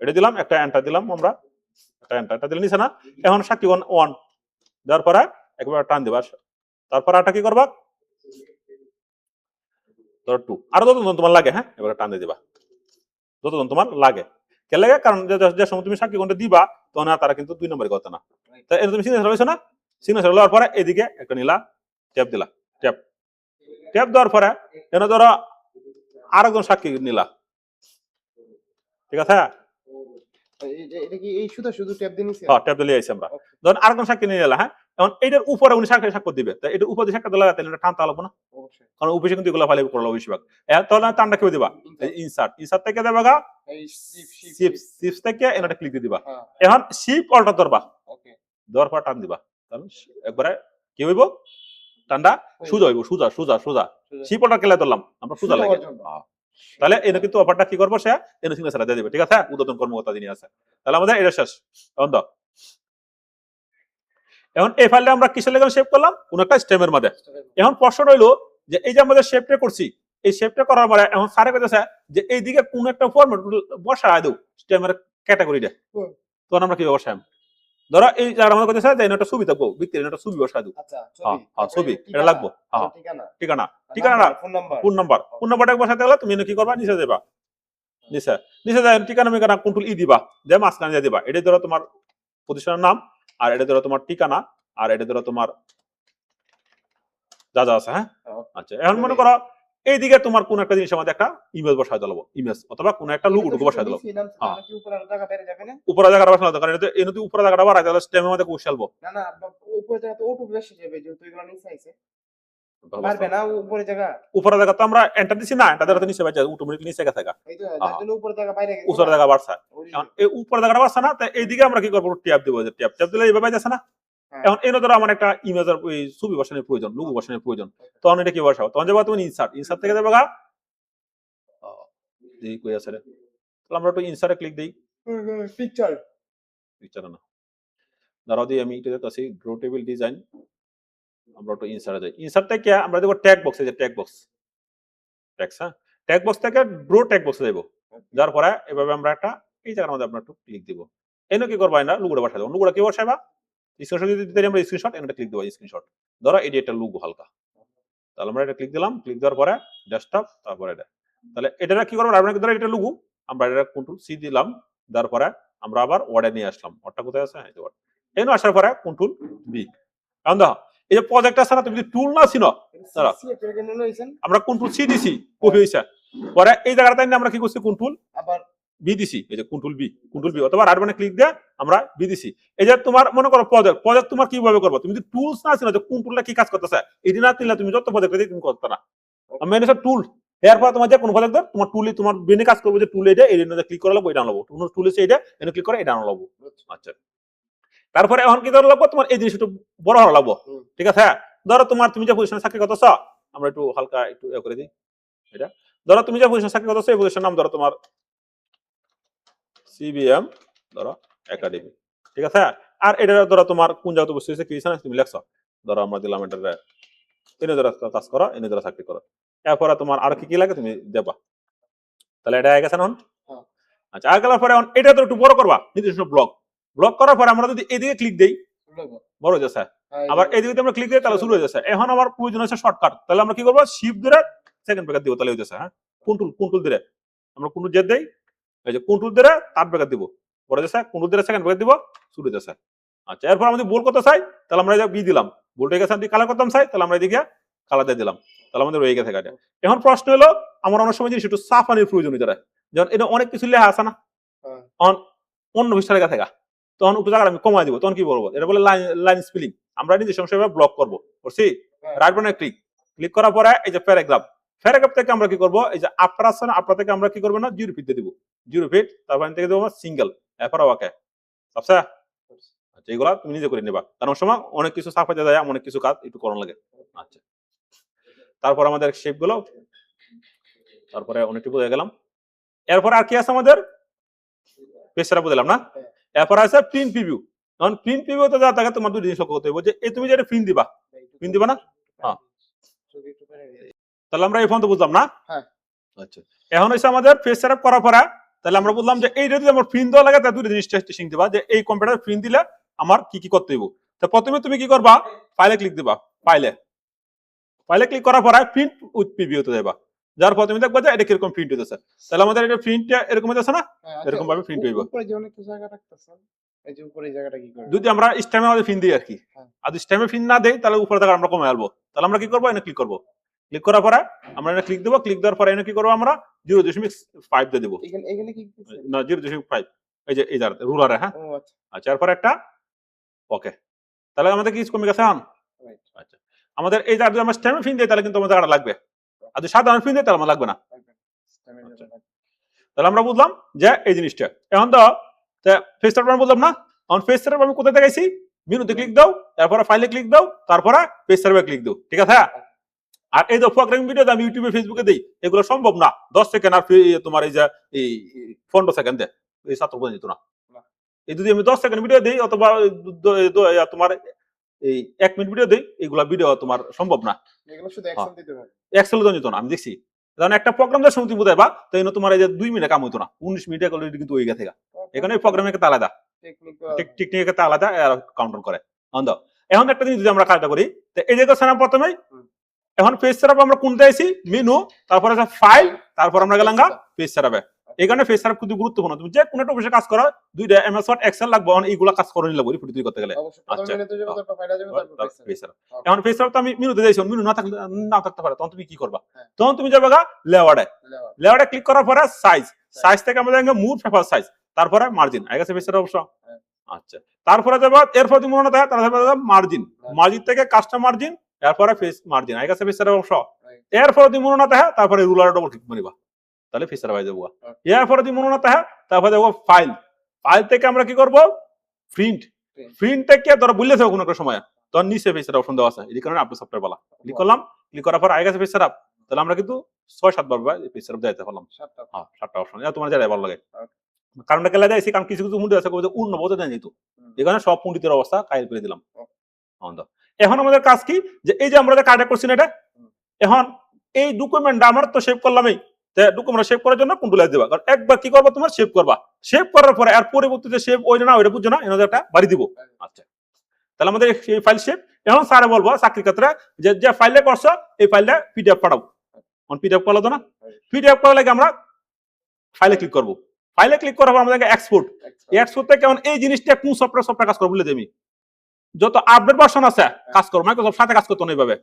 S1: এটা দিলাম একটা এন্টার দিলাম আমরা একটা এন্টার দিলে নিচে না এখন সাক্ষী গণ 1 দেওয়ার পরে একবার টান দিবা তারপর আটা কি করবা ধরো 2 আরো যতক্ষণ তোমার লাগে হ্যাঁ এবার টান দিয়ে দিবা যতক্ষণ তোমার লাগে কে লাগে কারণ যে সময় তুমি সাক্ষী গণটা দিবা তখন আর তারা কিন্তু 2 নম্বরের কথা না তাই এটা তুমি সিগনেচার হইছো না সিগনেচার লওয়ার পরে এদিকে একটা নিলা ট্যাপ দিলা ট্যাপ দেওয়ার পরে এনে ধরো আরেকজন সাক্ষী নিলা ঠিক আছে
S2: এটা কি এই শুধু ট্যাপ দিয়ে নিছে
S1: হ্যাঁ ট্যাপ দিলে আইছি আমরা ধরুন আরেকজন সাক্ষী নিয়ে নিলা হ্যাঁ এখন এইটার উপরে উনি সাক্ষর দিবে তাই এটা উপরে সাক্ষর দিলে তাহলে এটা টানতে লাগবে না
S2: অবশ্যই
S1: কারণ উপরে কিন্তু এগুলো ফাইলে করলো বেশিরভাগ তাহলে টানটা কেউ দিবা ইনসার্ট থেকে দেবা গা
S2: এই
S1: শিপ থেকে এটা ক্লিক দিয়ে দিবা
S2: হ্যাঁ
S1: এখন শিপ অল্টা ধরবা
S2: ওকে
S1: দেওয়ার পর টান দিবা তাহলে একবারে কি হইব টান্ডা সোজা হইব সোজা শিপ অল্টা কেলে ধরলাম আমরা সোজা লাগে তাহলে এটা কিন্তু অফারটা কি করবো সে এনে সিগনেচার দিয়ে দিবে ঠিক আছে উদ্বোধন কর্মকর্তা যিনি আছে তাহলে আমাদের এটা শেষ এখন এই ফাইলটা আমরা কিসের লেগে সেভ করলাম কোন একটা স্টেমের মধ্যে এখন প্রশ্ন রইলো যে এই যে আমাদের শেপটা করছি এই শেপটা করার পরে এখন স্যারে কইতেছে যে এইদিকে কোন একটা ফরম্যাট বসায় দাও স্টেমের ক্যাটাগরিটা তখন আমরা কি বসাই ধরো এই যারা আমাদের কইতেছে যে একটা ছবি থাকবো ব্যক্তির একটা ছবি বসায় দাও
S2: আচ্ছা
S1: হ্যাঁ ছবি এটা লাগবো হ্যাঁ
S2: ঠিকানা
S1: না
S2: ফোন
S1: নাম্বারটা বসাতে গেলে তুমি কি করবা নিচে যাবা নিচে যায় ঠিকানা কন্ট্রোল ই দিবা যে মাঝখানে দিয়ে দিবা এটা ধরো তোমার প্রতিষ্ঠানের নাম আর এটা ধরো তোমার ঠিকানা আর এটা ধরো তোমার যা যা আছে হ্যাঁ আচ্ছা এখন মনে করো এইদিকে তোমার কোন একটা জিনিস আমাদের একটা ইমেজ বসায় দিলাম ইমেজ অথবা কোন একটা লোগো বসায় দিলাম উপরে জায়গাটা বসানো কারণ এনে তুই উপরে জায়গাটা বাড়াই তাহলে স্টেমের মধ্যে কোশ্চেলবো
S2: না উপরে জায়গা তো অটো বেশি যাবে যেহেতু এগুলো নিচে আইছে পারবে না উপরে জায়গা
S1: উপরে জায়গা তো আমরা এন্টার দিছি না, এটা তো নিচে বাজে অটোমেটিক নিচে থাকা
S2: এই তো যার জন্য উপরে জায়গা বাইরে গেছে
S1: উপরে জায়গা বাড়ছে। এখন এই উপরে জায়গাটা বাড়ছে না, তো এইদিকে আমরা কি করবো, ট্যাপ দিব, যে ট্যাপ দিলে এইভাবে যাচ্ছে না। এখন এই ধরো আমার একটা ইমেজের ওই ছবি বসানোর প্রয়োজন, লোগো বসানোর প্রয়োজন, তখন এটা কি বসাবো, তখন যাবো তুমি ইনসার্ট থেকে যাবে গা এই কই আছে রে, তাহলে আমরা একটু ইনসার্টে ক্লিক দেই, পিকচার না ধরো দিই আমি এটা দেখতেছি ড্র টেবিল ডিজাইন, আমরা একটু ইনসার্টে যাই, ইনসার্ট থেকে আমরা দেখবো ট্যাগ বক্সে, যে ট্যাগ বক্স ট্যাক্স, হ্যাঁ ট্যাগ বক্স থেকে ড্র ট্যাগ বক্সে যাবো, যার পরে এভাবে আমরা একটা এই জায়গার মধ্যে আমরা একটু ক্লিক দিব, এনে কি করবো না লুগোটা বসাই দেবো, লুগোটা কি বসাইবা স্ক্রিনশট দিতে আমরা স্ক্রিনশট এখানে ক্লিক দেবো, স্ক্রিনশট ধরো এই একটা লুগো হালকা, তাহলে আমরা এটা ক্লিক দিলাম, ক্লিক দেওয়ার পরে ডেস্কটপ, তারপরে এটা, তাহলে এটা কি করবো আপনাকে ধরো এটা লুগো, আমরা এটা কন্ট্রোল সি দিলাম, দেওয়ার পরে আমরা আবার ওয়ার্ডে নিয়ে আসলাম, ওয়ার্ডটা কোথায় আছে, এই ওয়ার্ড এনে আসার পরে কন্ট্রোল বি, কারণ দেখো এই যে প্রজেক্ট আছে না, তুমি যদি টুল না ছিল দাঁড়া আমরা কন্ট্রোল সি দিছি, কপি হইছে, পরে এই জায়গাটাতে আমরা কি করছি কন্ট্রোল
S2: আবার
S1: বি দিছি, এই যে কন্ট্রোল বি অথবা রাইট বাটনে ক্লিক দিয়ে আমরা বি দিছি, এই যে তোমার মনে করো প্রজেক্ট তোমার কিভাবে করবো, তুমি যদি টুলস না ছিল যে কন্ট্রোলটা কি কাজ করতেছে এটি না দিলে তুমি যত প্রজেক্ট দিই তুমি করতে না, মেন হচ্ছে টুল, এরপর তোমার যে কোনো প্রজেক্ট তোমার টুলই তোমার ব্রেনে কাজ করবে, যে টুল এটা এই ক্লিক করে লাগবো এটা আনবো, টুল এসে এটা এনে ক্লিক করে এটা আনবো, আচ্ছা তারপরে এখন কি ধরো লাগবো তোমার এই জিনিসটা বড় হওয়া লাগবো, ঠিক আছে, ধরো তোমার তুমি যে পজিশনে চাকরি করতেছ, আমরা একটু হালকা একটু করে দিই, এটা ধরো তুমি যে পজিশনে চাকরি করতেছ এই পজিশনের নাম ধরো তোমার সিবিএম ধরো একাডেমি, ঠিক আছে, আর এটা ধরো তোমার কোন জায়গাতে বসে কি তুমি লেখছো, ধরো আমরা দিলাম এটা এনে ধরো কাজ করো, এনে ধরো চাকরি করো, এরপরে তোমার আর কি কি লাগে তুমি দেবা, তাহলে এটা হয়ে গেছে না। আচ্ছা আর গেলার পরে এটা তো একটু বড় করবা, নির্দিষ্ট ব্লক করার পরে আমরা যদি এদিকে ক্লিক দেই বড় হয়ে যাচ্ছে, আবার এদিকে আমরা ক্লিক দিই তাহলে শুরু হয়ে যাচ্ছে, এখন আমার প্রয়োজন হচ্ছে শর্টকাট, তাহলে আমরা কি করবো শিফট ধরে সেকেন্ড ব্রেকার দিব, তাহলে হয়ে যাচ্ছে, হ্যাঁ কন্ট্রোল ধরে আমরা কন্ট্রোল জেড দেই, এই যে কন্ট্রোল ধরে থার্ড ব্রেকার দিব, বড় যাচ্ছে কন্ট্রোল ধরে সেকেন্ড ব্রেকার দিব, শুরু হয়ে যাচ্ছে। আচ্ছা এরপর আমরা যদি বোল্ড করতে চাই তাহলে আমরা বি দিলাম, বোল্ড হয়ে গেছে, আমি কালার করতাম চাই তাহলে আমরা এদিকে কালার দিয়ে দিলাম, তাহলে আমাদের রয়ে গেছে কাটা। এখন প্রশ্ন হলো আমার অনেক সময় জিনিস একটু সাফানির প্রয়োজন হয়ে যায়, যেমন এটা অনেক কিছু লেখা আছে না, অন্য বিষয় লেখা থাকা, তখন একটু জায়গাটা আমি কমাই দিব, তখন কি বলবো এটা বলে লাইন স্পেলিং, আমরা নিজের সমস্যা ব্লক করবো, করছি রাইট বাটনে ক্লিক করার পরে এই যে প্যারাগ্রাফ থেকে আমরা কি করবো, এই যে আফটার আছে না, আফটার থেকে আমরা কি করবো না 0 ফিট দিয়ে দিব, 0 ফিট, তারপর থেকে দেবো সিঙ্গেল, এরপর ওকে আচ্ছা এগুলা তুমি নিজে করে নেবা, কারণ সময় অনেক কিছু সাফ হয়ে যায়, অনেক কিছু কাজ একটু করানো লাগে। আচ্ছা তারপর আমাদের শেপ গুলো, তারপরে অনেকটু বুঝে গেলাম, এরপর আর কি আছে আমাদের পেজটা বুঝলাম না, এরপর আছে প্রিন্ট প্রিভিউ, কারণ প্রিন্ট প্রিভিউতে যা থাকে তোমার দুই জিনিস লক্ষ্য করতে হবে, যে এই তুমি যেটা প্রিন্ট দিবা না, হ্যাঁ তাহলে আমরা এই পর্যন্ত বুঝলাম না, আচ্ছা এখন হচ্ছে আমাদের পেজ সেটআপ করার পরে তাহলে আমরা বুঝলাম যে এইটা যদি আমার প্রিন্ট দেওয়া লাগে তাহলে দুটো জিনিস টেস্টিং দিবা, যে এই কম্পিউটার প্রিন্ট দিলে আমার কি কি করতে হইব, তো প্রথমে তুমি কি করবা ফাইলে ক্লিক দিবা, ফাইলে ক্লিক করার পরে প্রিন্ট উইথ প্রিভিউতে যাবা, যার পর তুমি দেখবা যে এটা কিরকম প্রিন্ট হইতেছে, তাহলে আমাদের এটা প্রিন্টটা এরকম হইতেছে না, এরকম ভাবে প্রিন্ট হইব,
S2: উপরে যে অনেক জায়গা রাখতেছেন এই যে উপরে জায়গাটা কি করব,
S1: যদি আমরা স্টেমে আমাদের প্রিন্ট দিই আর কি, আর স্টেমে প্রিন্ট না দেই তাহলে উপরে জায়গা আমরা কমে আলবো, তাহলে আমরা কি করব এনে ক্লিক করব, ক্লিক করার পরে আমরা এটা ক্লিক দেব, ক্লিক দেওয়ার পরে এনে কি করব আমরা 0.5 দিয়ে দেব,
S2: এখানে কি
S1: না 0.5 এই যে এই জায়গাতে রুলারে, হ্যাঁ আচ্ছা এরপর একটা ওকে, তাহলে আমাদের কি কমে গেছে এখন, আচ্ছা আমাদের এই জায়গা যদি আমরা স্টেমে প্রিন্ট দেই তাহলে কিন্তু আমাদের জায়গাটা লাগবে, আর যদি সাধারণ প্রিন্ট দেই তাহলে আমার লাগবে না, তাহলে আমরা বুঝলাম যে এই জিনিসটা, এখন তো ফেস সেটআপ বুঝলাম না, এখন ফেস সেটআপ আমি কোথায় দেখাইছি, মেনুতে ক্লিক দাও, তারপরে ফাইলে ক্লিক দাও, তারপরে ফেস সেটআপে ক্লিক দাও, ঠিক আছে, আর এই যে প্রোগ্রামিং ভিডিও আমি ইউটিউবে ফেসবুকে দেই এগুলো সম্ভব না 10 সেকেন্ড আর তোমার এই যে এই 15 সেকেন্ড দেয় এই ছাত্র বোঝা যেত না, এই যদি আমি 10 সেকেন্ড ভিডিও দেই অথবা তোমার এই 1 মিনিট ভিডিও দেই, এগুলা ভিডিও তোমার সম্ভব না,
S2: এগুলো শুধু এক্সেল দিতে হবে,
S1: এক্সেল জন যেত না, আমি দেখছি, কারণ একটা প্রোগ্রাম দিয়ে শুনতে বুঝাইবা তো এই তোমার এই যে 2 মিনিটে কাম হইতো না, 19 মিনিটে অলরেডি কিন্তু হয়ে গেছে, এখানে প্রোগ্রামিং একটা আলাদা টেকনিক একটা আলাদা কাউন্টার করে, এখন একটা জিনিস যদি আমরা কাজটা করি, তো এই যে তো প্রথমে এখন পেজ সেটআপ আমরা কোনটা আইছি মেনু, তারপর আছে ফাইল, তারপর আমরা গেলাম পেজ সেটআপে, এখানে পেজ সেটআপ খুব গুরুত্বপূর্ণ, তুমি যে কোনো একটা অফিসে কাজ করো দুইটা এমএস ওয়ার্ড এক্সেল লাগবে, এইগুলা কাজ করতে লাগবে রিপোর্ট তৈরি করতে গেলে, আচ্ছা এখন পেজ সেটআপ তো আমি মেনুতে যাইছি, মেনু না থাকতে পারে, তখন তুমি কি করবা, তখন তুমি যাবে লেআউটে ক্লিক করার পরে সাইজ থেকে আমরা যাবো মুভ পেপার সাইজ, তারপরে মার্জিন আই গেছে পেজ সেটআপ অবশ্য, আচ্ছা তারপরে যাবো এরপর তুমি মনে থাকে তারপরে মার্জিন থেকে কাস্টম মার্জিন, এরপরে ফেস মার্জিন আই গেছে ফেসের অংশ
S2: Right.
S1: এরপরে যদি মনে না থাকে তারপরে রুলার ডবল ক্লিক মারিবা তাহলে ফেসের বাইরে যাবো এরপরে যদি মনে না থাকে তারপরে দেখো ফাইল ফাইল থেকে আমরা কি করব প্রিন্ট
S2: Print.
S1: প্রিন্ট থেকে ধরো বুঝলেছো কোনো একটা সময় তখন নিচে ফেসের অপশন দেওয়া আছে এই কারণে আপনি সফটওয়্যার বলা ক্লিক করলাম ক্লিক করার পর আই গেছে ফেসের আপ তাহলে আমরা কিন্তু 6-7 বার ফেসের আপ যাইতে পারলাম
S2: 7টা।
S1: হ্যাঁ 7টা অপশন এটা তোমার যাই ভালো লাগে
S2: Okay.
S1: কারণটা কেলা দেয় কারণ কিছু কিছু মুন্ডি আছে কই উন্ন বোঝা যায় যেত
S2: হুম।
S1: এখানে সব পণ্ডিতের অবস্থা কাইল করে দিলাম
S2: Okay.
S1: অন্ধ এখন আমাদের কাজ কি যে এই যে আমরা যে কাজটা করছি না এটা
S2: হুম।
S1: এখন এই ডকুমেন্টটা আমার তো সেভ করলামই তে ডকুমেন্ট সেভ করার জন্য কন্ট্রোল দিবা কারণ একবার কি করবা তোমার সেভ করবা সেভ করার পরে আর পরবর্তীতে সেভ ওইটা না ওইটা বুঝছো না এনে একটা বাড়ি দিব আচ্ছা তাহলে আমাদের এই ফাইল সেভ এখন স্যারে বলবো চাকরির ক্ষেত্রে যে যে ফাইলে করছো এই ফাইলটা পিডিএফ পাঠাও অন পিডিএফ করলো না পিডিএফ করার লাগে আমরা ফাইলে ক্লিক করব ফাইলে ক্লিক করার পর আমাদের এক্সপোর্ট এক্সপোর্ট থেকে এখন এই জিনিসটা কোন সফটওয়্যার কাজ করবে বলে দেমি যত আপডেট ভার্সন আছে কাজ করো মাইক্রোসফট সাথে কাজ করতে এইভাবে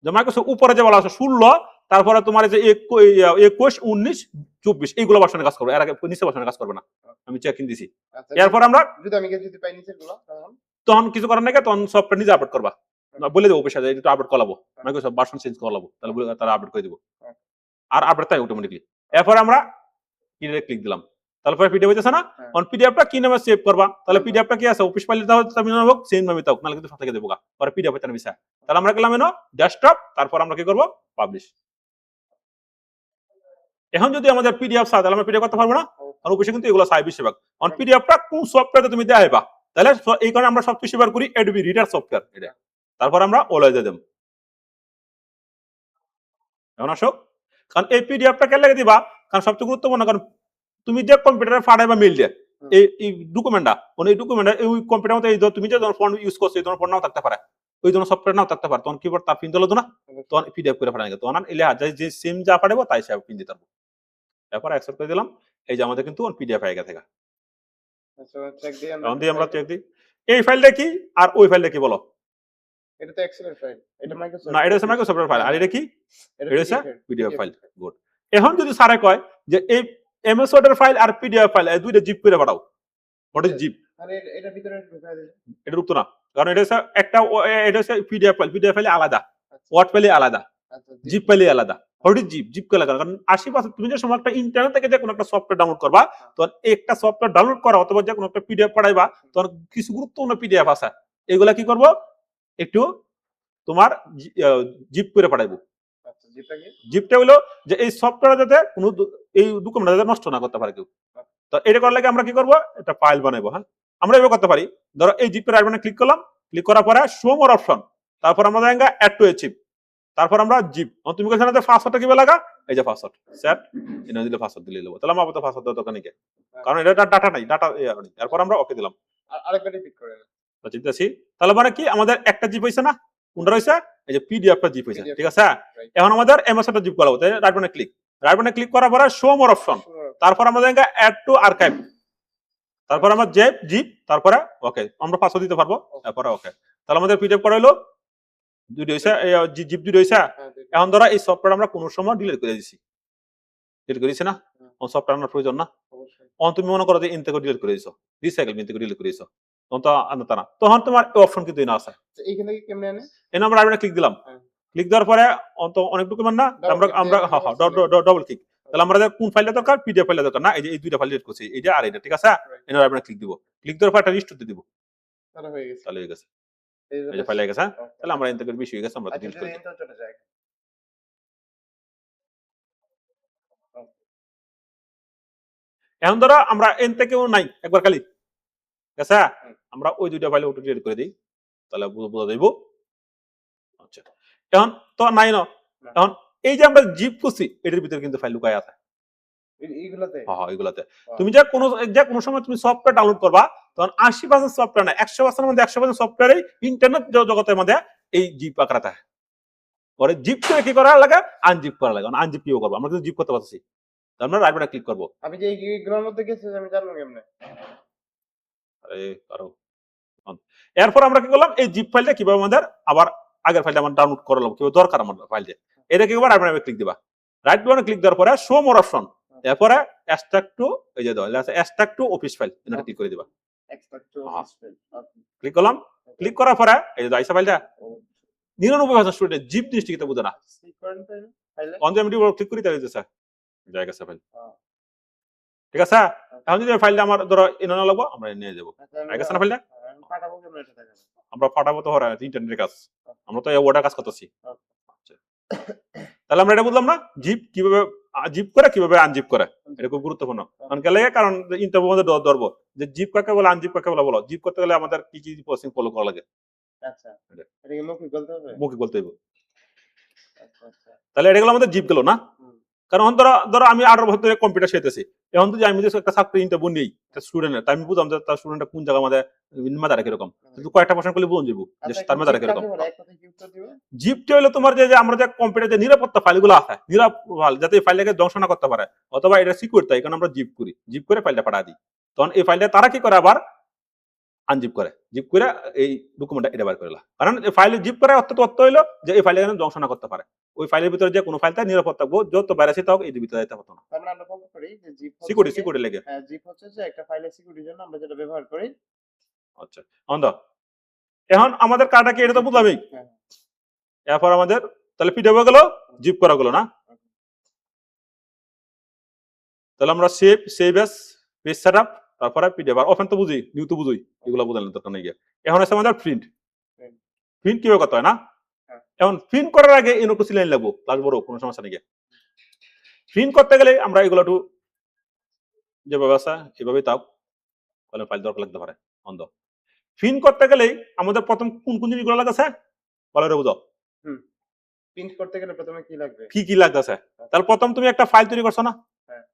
S1: যে মাইক্রোসফট উপরে যে বলা আছে 16 তারপরে তোমার যে 21 19 24 এইগুলো ভার্সনে কাজ করবে এর আগে নিচে ভার্সনে কাজ করবে না আমি চেকিং দিছি
S2: আচ্ছা,
S1: এরপর আমরা
S2: যদি আমি যদি পাই নিচের গুলো তখন
S1: তখন কিছু করার নাই তখন সফটওয়্যার নিজে আপডেট করবা বলে দেবো অফিসে এটা আপডেট করাবো মাইক্রোসফট ভার্সন চেঞ্জ করাবো তাহলে তারা আপডেট করে দিব আর আপডেট তাই অটোমেটিকলি এরপর আমরা ক্লিক দিলাম তারপরে পিডিএফ হইতেছে না অন পিডিএফটা কি নামে সেভ করবা তাহলে পিডিএফটা কি আছে অফিস ফাইলে দাও তুমি নাও সেম নামে দাও নালে কিন্তু সাথে দেবো পরে পিডিএফ এটা নিছে তাহলে আমরা গেলাম এনো ডেস্কটপ তারপর আমরা কি করব পাবলিশ এখন যদি আমাদের পিডিএফ চাই তাহলে আমরা পিডিএফ করতে পারবো না আর অফিসে কিন্তু এগুলো চাই বেশিরভাগ অন পিডিএফটা কোন সফটওয়্যারে তুমি দেখাইবা তাহলে এই কারণে আমরা সবচেয়ে বেশি বার করি অ্যাডোবি রিডার সফটওয়্যার এটা তারপর আমরা ওলাইজে দেব এখন আসো কারণ এই পিডিএফটা কে লাগে দিবা কারণ সবচেয়ে গুরুত্বপূর্ণ কারণ তুমি যে কম্পিউটারে পাঠাইবা মেইল দিয়ে এই ডকুমেন্টটা মানে এই ডকুমেন্টটা এই কম্পিউটার মধ্যে এই তুমি যে ধরনের ফন্ট ইউজ করছো এই ধরনের ফন্ট নাও থাকতে পারে ওই ধরনের সফটওয়্যার নাও থাকতে পারে তখন কিবোর্ড তার পিন দিলো না তখন পিডিএফ করে পাঠানো তখন এলে যে সিম যা পাঠাবো তাই সব পিন দিতে পারবো তারপর অ্যাকসেপ্ট করে দিলাম এই যে আমাদের কিন্তু পিডিএফ হয়ে গেছে
S2: আচ্ছা চেক দিই
S1: তখন দিয়ে আমরা চেক দিই এই ফাইলটা কি আর ওই ফাইলটা কি বলো
S2: এটা তো এক্সেলের ফাইল এটা মাইক্রোসফট
S1: না এটা হচ্ছে মাইক্রোসফটের ফাইল আর এটা কি
S2: এটা
S1: এটা হচ্ছে পিডিএফ ফাইল গুড এখন যদি স্যারে কয় যে এই এমএস ওয়ার্ডের ফাইল আর পিডিএফ ফাইল এই দুইটা জিপ করে পাঠাও হোয়াট ইজ জিপ
S2: আরে এটা ভিতরে ঢুকাই দিলে
S1: এটা রুক্ত না কারণ এটা হচ্ছে একটা এটা হচ্ছে পিডিএফ ফাইল আলাদা ওয়ার্ড ফাইল আলাদা
S2: আচ্ছা
S1: জিপ ফাইল আলাদা হোয়াট ইজ জিপ জিপ কে লাগা কারণ 80% তুমি যে সময় একটা ইন্টারনেট থেকে যে কোনো একটা সফটওয়্যার ডাউনলোড করবা তখন একটা সফটওয়্যার ডাউনলোড করা অথবা যে কোনো একটা পিডিএফ পাঠাইবা তখন কিছু গুরুত্বপূর্ণ পিডিএফ আছে এগুলা কি করব একটু তোমার জিপ করে পাঠাইবো
S2: আচ্ছা জিপটা কি
S1: জিপটা হলো যে এই সফটওয়্যার যাতে কোনো এই ডকুমেন্ট যাতে নষ্ট না করতে পারে কেউ তো এটা করার লাগে আমরা কি করব একটা ফাইল বানাবো হ্যাঁ আমরা এভাবে করতে পারি ধরো এই জিপের আইকনে ক্লিক করলাম ক্লিক করার পরে শো মোর অপশন তারপর আমরা যাঙ্গা অ্যাড টু এ চিপ তারপর আমরা জিপ তুমি কোথায় না পাসওয়ার্ডটা কিভাবে লাগা এই যে পাসওয়ার্ড সেট এনে দিলে পাসওয়ার্ড দিলে দেবো তাহলে আমার তো পাসওয়ার্ড দেওয়ার দরকার নেই কারণ এটা ডাটা নাই ডাটা এরপর আমরা ওকে দিলাম
S2: আরেকবার রিপিট করে দেন
S1: তো চিন্তাছি তাহলে মানে কি আমাদের একটা জিপ হইছে না কোনটা হইছে এই যে পিডিএফটা জিপ হইছে ঠিক আছে এখন আমাদের এমএসটা জিপ করা হতে রাইট বাটনে ক্লিক করার পরে শো মোর অপশন তারপর আমরা যাঙ্গা অ্যাড টু আর্কাইভ তারপর আমরা জিপ তারপরে ওকে আমরা পাসওয়ার্ড দিতে পারবো তারপরে ওকে তাহলে আমাদের পিডিএফ করা হলো দুটো হইছে জিপ দুটো হইছে এখন ধরা এই সফটওয়্যার আমরা কোনো সময় ডিলিট করে দিছি ডিলিট করেছি না কোন সফটওয়্যার আমার প্রয়োজন না অন তুমি মনে করো যে ইন থেকে ডিলিট করে দিছো রিসাইকেল বিন থেকে ডিলিট করে দিছো তখন তো আনতা না তখন তোমার অপশন কিন্তু না আছে
S2: এইখানে কি কেমনে আনে
S1: এনে আমরা আইকনে ক্লিক দিলাম ক্লিক দেওয়ার পরে অন্ত অনেক ডকুমেন্ট না আমরা আমরা ডবল ক্লিক তাহলে আমরা কোন ফাইলটা দরকার পিডিএফ ফাইলটা দরকার না এই দুইটা ফাইল ডিলিট করছি এইটা আর এটা ঠিক আছে এনে আইকনে ক্লিক দিব ক্লিক দেওয়ার পর একটা রিস্টোর দিয়ে দিব
S2: তাহলে হয়ে গেছে
S1: তাহলে হয়ে গেছে এই যে ফাইল হয়ে গেছে তাহলে আমরা এন থেকে বেশি হয়ে গেছে আমরা ডিলিট করে দিই
S2: চলে যায়
S1: এখন ধরো আমরা এন থেকেও নাই একবার খালি ঠিক আছে আমরা ওই দুইটা ফাইল অটো ডিলিট করে দিই তাহলে বোঝা যাইব আচ্ছা এখন তো নাই না এখন এই যে আমরা জিপ করছি এটার ভিতরে কিন্তু ফাইল লুকায় আছে
S2: এইগুলাতে
S1: হ্যাঁ এগুলাতে তুমি যে কোনো সময় তুমি সফটওয়্যার ডাউনলোড করবা তখন 80% সফটওয়্যার না 100% মধ্যে 100% সফটওয়্যারই ইন্টারনেট জগতের মধ্যে এই জিপ আকারে থাকে পরে জিপ করে কি করা লাগে আনজিপ করা লাগে আনজিপ কিও করবো আমরা কিন্তু জিপ করতে পারছি আমরা রাইট বাটনে ক্লিক করবো
S2: আমি যে এইগুলোর মধ্যে গেছি আমি জানবো কেমনে
S1: আরে কারো এরপর আমরা কি করলাম এই জিপ ফাইলটা কিভাবে আমাদের আবার আগের ফাইলটা আমরা ডাউনলোড করলাম কিভাবে দরকার আমার ফাইলটা এটা কি করবা রাইট বাটনে ক্লিক দিবা রাইট বাটনে ক্লিক দেওয়ার পরে শো মোর অপশন এরপরে এক্সট্রাক্ট টু এই যে দাও এক্সট্রাক্ট টু অফিস ফাইল এটা ক্লিক করে দিবা
S2: extract to office file
S1: click করলাম ক্লিক করার পরে এই যে আইসা ফাইলটা 99% স্টুডেন্ট জিপ জিনিসটা কি বুঝে না।
S2: সিকোয়েন্স ফাইলে
S1: অন আমি ক্লিক করি তাহলে দিতেছে জায়গা আছে ফাইল,
S2: হ্যাঁ
S1: ঠিক আছে। এখন যদি ফাইলটা আমার ধরো এনে না লাগবো আমরা নিয়ে যাবো,
S2: আচ্ছা আমি
S1: ঠিক আছে না ফাইলটা
S2: আমি পাঠাবো কেমন এটা দেখাবো
S1: আমরা পাঠাবো তো হরে ইন্টারনেটের কাজ, আমরা তো ওটা কাজ করতেছি। আচ্ছা, তাহলে আমরা এটা বুঝলাম না জিপ কিভাবে জিপ করে কিভাবে আনজিপ করে, এটা খুব গুরুত্বপূর্ণ। কারণ কে লাগে, কারণ ইন্টারভিউ মধ্যে ধরবো যে জিপ কাকে বলে আনজিপ কাকে বলে, বলো জিপ করতে গেলে আমাদের কি কি প্রসেসিং ফলো করা লাগে,
S2: আচ্ছা এটা কি মুখে বলতে হবে
S1: মুখে বলতে হইব।
S2: আচ্ছা আচ্ছা
S1: তাহলে এটা গেলো আমাদের জিপ গেল না।
S2: হুম
S1: কারণ ধরো ধরো আমি 18 বছর ধরে কম্পিউটার শিখতেছি, এখন যদি আমি যদি একটা ছাত্র ইন্টারভিউ নেই স্টুডেন্টের, তাই আমি বুঝলাম যে তার স্টুডেন্টটা কোন জায়গা আমাদের মেধাটা কিরকম, কিন্তু কয়েকটা প্রশ্ন করলে বুঝে যাবো যে
S2: আচ্ছা
S1: তার মেধাটা কিরকম।
S2: এক কথায় কি উত্তর দিবে
S1: জিপটা হলো তোমার যে যে আমরা যে কম্পিউটার যে নিরাপত্তা ফাইলগুলো আছে, নিরাপদ যাতে এই ফাইলটাকে ধ্বংস না করতে পারে, অথবা এটা সিকিউর তাই কারণ আমরা জিপ করি, জিপ করে ফাইলটা পাঠা দিই। তখন এই ফাইলটা তারা কি করে আবার আনজিপ করে, জিপ করে এই ডকুমেন্টটা এটা বার করলা। কারণ এই ফাইলে জিপ করে অর্থ হইলো যে এই ফাইলটা যেন ধ্বংস না করতে পারে, ওই ফাইলের ভিতরে যে কোনো ফাইলটা নিরাপদ থাকবো, যত ভাইরাসই থাকুক এই ভিতরে যেতে হতো না।
S2: তাহলে আমরা বলতে পারি যে জিপ
S1: সিকিউরিটি লেগে।
S2: হ্যাঁ জিপ হচ্ছে যে একটা ফাইলের সিকিউরিটির জন্য আমরা যেটা ব্যবহার করি।
S1: আচ্ছা অন্ধ, এখন আমাদের কাটা কি এটা তো বুঝলামই।
S2: হ্যাঁ
S1: এরপর আমাদের তাহলে পিডিএফ গেল, জিপ করা গেল না। তাহলে আমরা সেভ এস পেজ সেটআপ, তারপরে পিডিএফ আর ওপেন তো বুঝি, নিউ তো বুঝি, এগুলো বুঝালেন দরকার নেই। এখন আছে আমাদের প্রিন্ট, প্রিন্ট কিভাবে করতে হয় না। এখন প্রিন্ট করার আগে একটু সিলাইন লাগবো, প্লাস বড় কোনো সমস্যা নেই। প্রিন্ট করতে গেলে আমরা এগুলো একটু যেভাবে আছে এভাবেই তাও তাহলে ফাইল দরকার লাগতে পারে। অন্ধ প্রিন্ট করতে গেলেই আমাদের প্রথম কোন কোন জিনিসগুলো লাগছে বলো রে বুঝো।
S2: প্রিন্ট করতে গেলে প্রথমে কি লাগবে,
S1: কি কি লাগতেছে, তাহলে প্রথম তুমি একটা ফাইল তৈরি করছো না,
S2: হ্যাঁ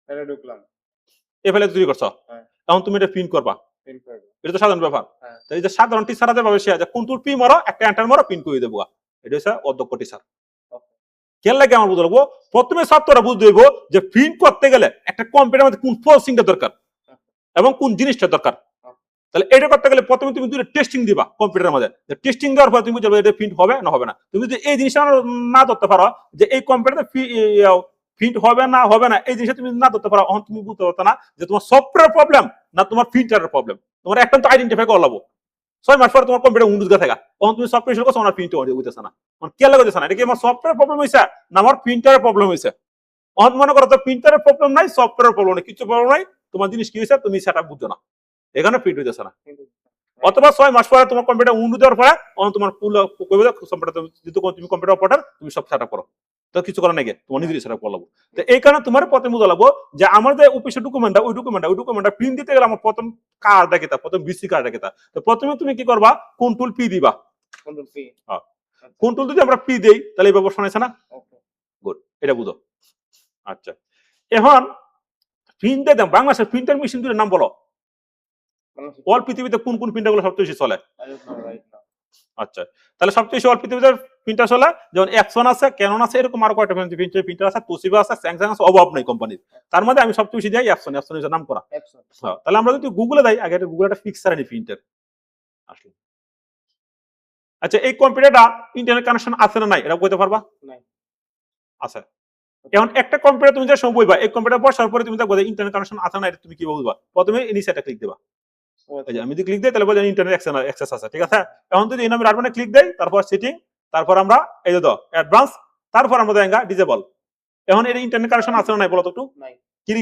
S2: তাহলে ঢুকলাম
S1: এই ফাইল তৈরি করছো,
S2: হ্যাঁ
S1: এখন তুমি এটা প্রিন্ট করবা,
S2: প্রিন্ট করব
S1: এটা তো সাধারণ ব্যাপার।
S2: হ্যাঁ
S1: তো এই যে সাধারণ টিচারদের ভাবে সে আছে কন্ট্রোল পি মারো একটা এন্টার মারো প্রিন্ট করে দেবো, এটা হচ্ছে অধ্যক্ষ টিচার। কেন লাগে আমার বুঝতে লাগবো, প্রথমে ছাত্ররা বুঝতে হইব যে প্রিন্ট করতে গেলে একটা কম্পিউটার মধ্যে কোন প্রসেসিংটা দরকার এবং কোন জিনিসটা দরকার। তাহলে এটা করতে গেলে প্রথমে তুমি দুটো টেস্টিং দিবা কম্পিউটারের মধ্যে, টেস্টিং দেওয়ার পর তুমি বুঝবে এটা প্রিন্ট হবে না হবে না। তুমি যদি এই জিনিসটা না ধরতে পারো যে এই কম্পিউটারে প্রিন্ট হবে না এই জিনিসটা তুমি না ধরতে পারো, তখন তুমি বুঝতে পারতো না যে তোমার সফটওয়্যার প্রবলেম না তোমার প্রিন্টারের প্রবলেম। তোমার একটা তো আইডেন্টিফাই করা লাগবো। 6 মাস পরে তোমার কম্পিউটার উন্নত থাকা, তখন তুমি সফটওয়্যার শুরু করছো, আমার প্রিন্ট হইতেছে না, মানে কে লাগাইতেছে না, এটা কি আমার সফটওয়্যার প্রবলেম হয়েছে না আমার প্রিন্টারের প্রবলেম হয়েছে। অন মনে করো তো প্রিন্টারের প্রবলেম নাই, সফটওয়্যার প্রবলেম নাই, কিছু প্রবলেম নাই, তোমার জিনিস কি হয়েছে তুমি সেটা বুঝছো না, এখানে প্রিন্ট হইতেছে না। অথবা 6 মাস পরে তোমার কম্পিউটার উন্নত দেওয়ার পরে তোমার ফুল কম্পিউটার তুমি কম্পিউটার অপারেটর তুমি সব সেটআপ করো, তো কিছু করার নাই, তোমার নিজেরই সেটআপ করা লাগবে। তো এই কারণে তোমার প্রথমে বুঝা লাগবো যে আমার যে অফিসের ডকুমেন্টটা ওই ডকুমেন্টটা প্রিন্ট দিতে গেলে আমার প্রথম কার্ডটা কেতা, প্রথম বিসি কার্ডটা কেতা। তো প্রথমে তুমি কি করবা, কন্ট্রোল পি দিবা,
S2: কন্ট্রোল পি
S1: হ্যাঁ কন্ট্রোল যদি আমরা পি দেই তাহলে এই ব্যাপার শোনাইছে না।
S2: ওকে
S1: গুড, এটা বুঝো। আচ্ছা এখন প্রিন্ট দিয়ে দাম বাংলাদেশের প্রিন্টার মেশিন দুটোর নাম বলো, অল পৃথিবীতে কোন কোন প্রিন্টারগুলো সবচেয়ে বেশি চলে। আচ্ছা তাহলে সবচেয়ে বেশি অল পৃথিবীতে প্রিন্টার চলে যেমন এক্সন আছে, ক্যানন আছে, এরকম আরো কয়টা প্রিন্টার আছে, তোশিবা আছে, স্যামসাং আছে, অভাব নেই কোম্পানির। তার মধ্যে আমি সবচেয়ে বেশি দিই এক্সন, এক্সন এর নাম করা। হ্যাঁ তাহলে আমরা যদি গুগলে যাই, আগে গুগলে একটা পিকচার আনি প্রিন্টার আসলে। আচ্ছা এই কম্পিউটারটা ইন্টারনেট কানেকশন আছে না নাই এটা বলতে পারবা? নাই আছে। এখন একটা কম্পিউটার তুমি যে সময় বইবা, এই কম্পিউটার বসার পরে তুমি দেখো ইন্টারনেট কানেকশন আছে না এটা তুমি কিভাবে বুঝবা? প্রথমে নিচে একটা ক্লিক দিবা, আমি যদি ক্লিক দিই তাহলে বলে ইন্টারনেট অ্যাক্সেস আছে, ঠিক আছে। এখন যদি এই নাম্বার আটবানে ক্লিক দেই, তারপর সেটিং, তারপর আমরা এই যে অ্যাডভান্স, তারপর আমরা দেঙ্গা ডিসেবল। এখন এর ইন্টারনেট কানেকশন আছে না নাই বলো তো একটু,
S2: নাই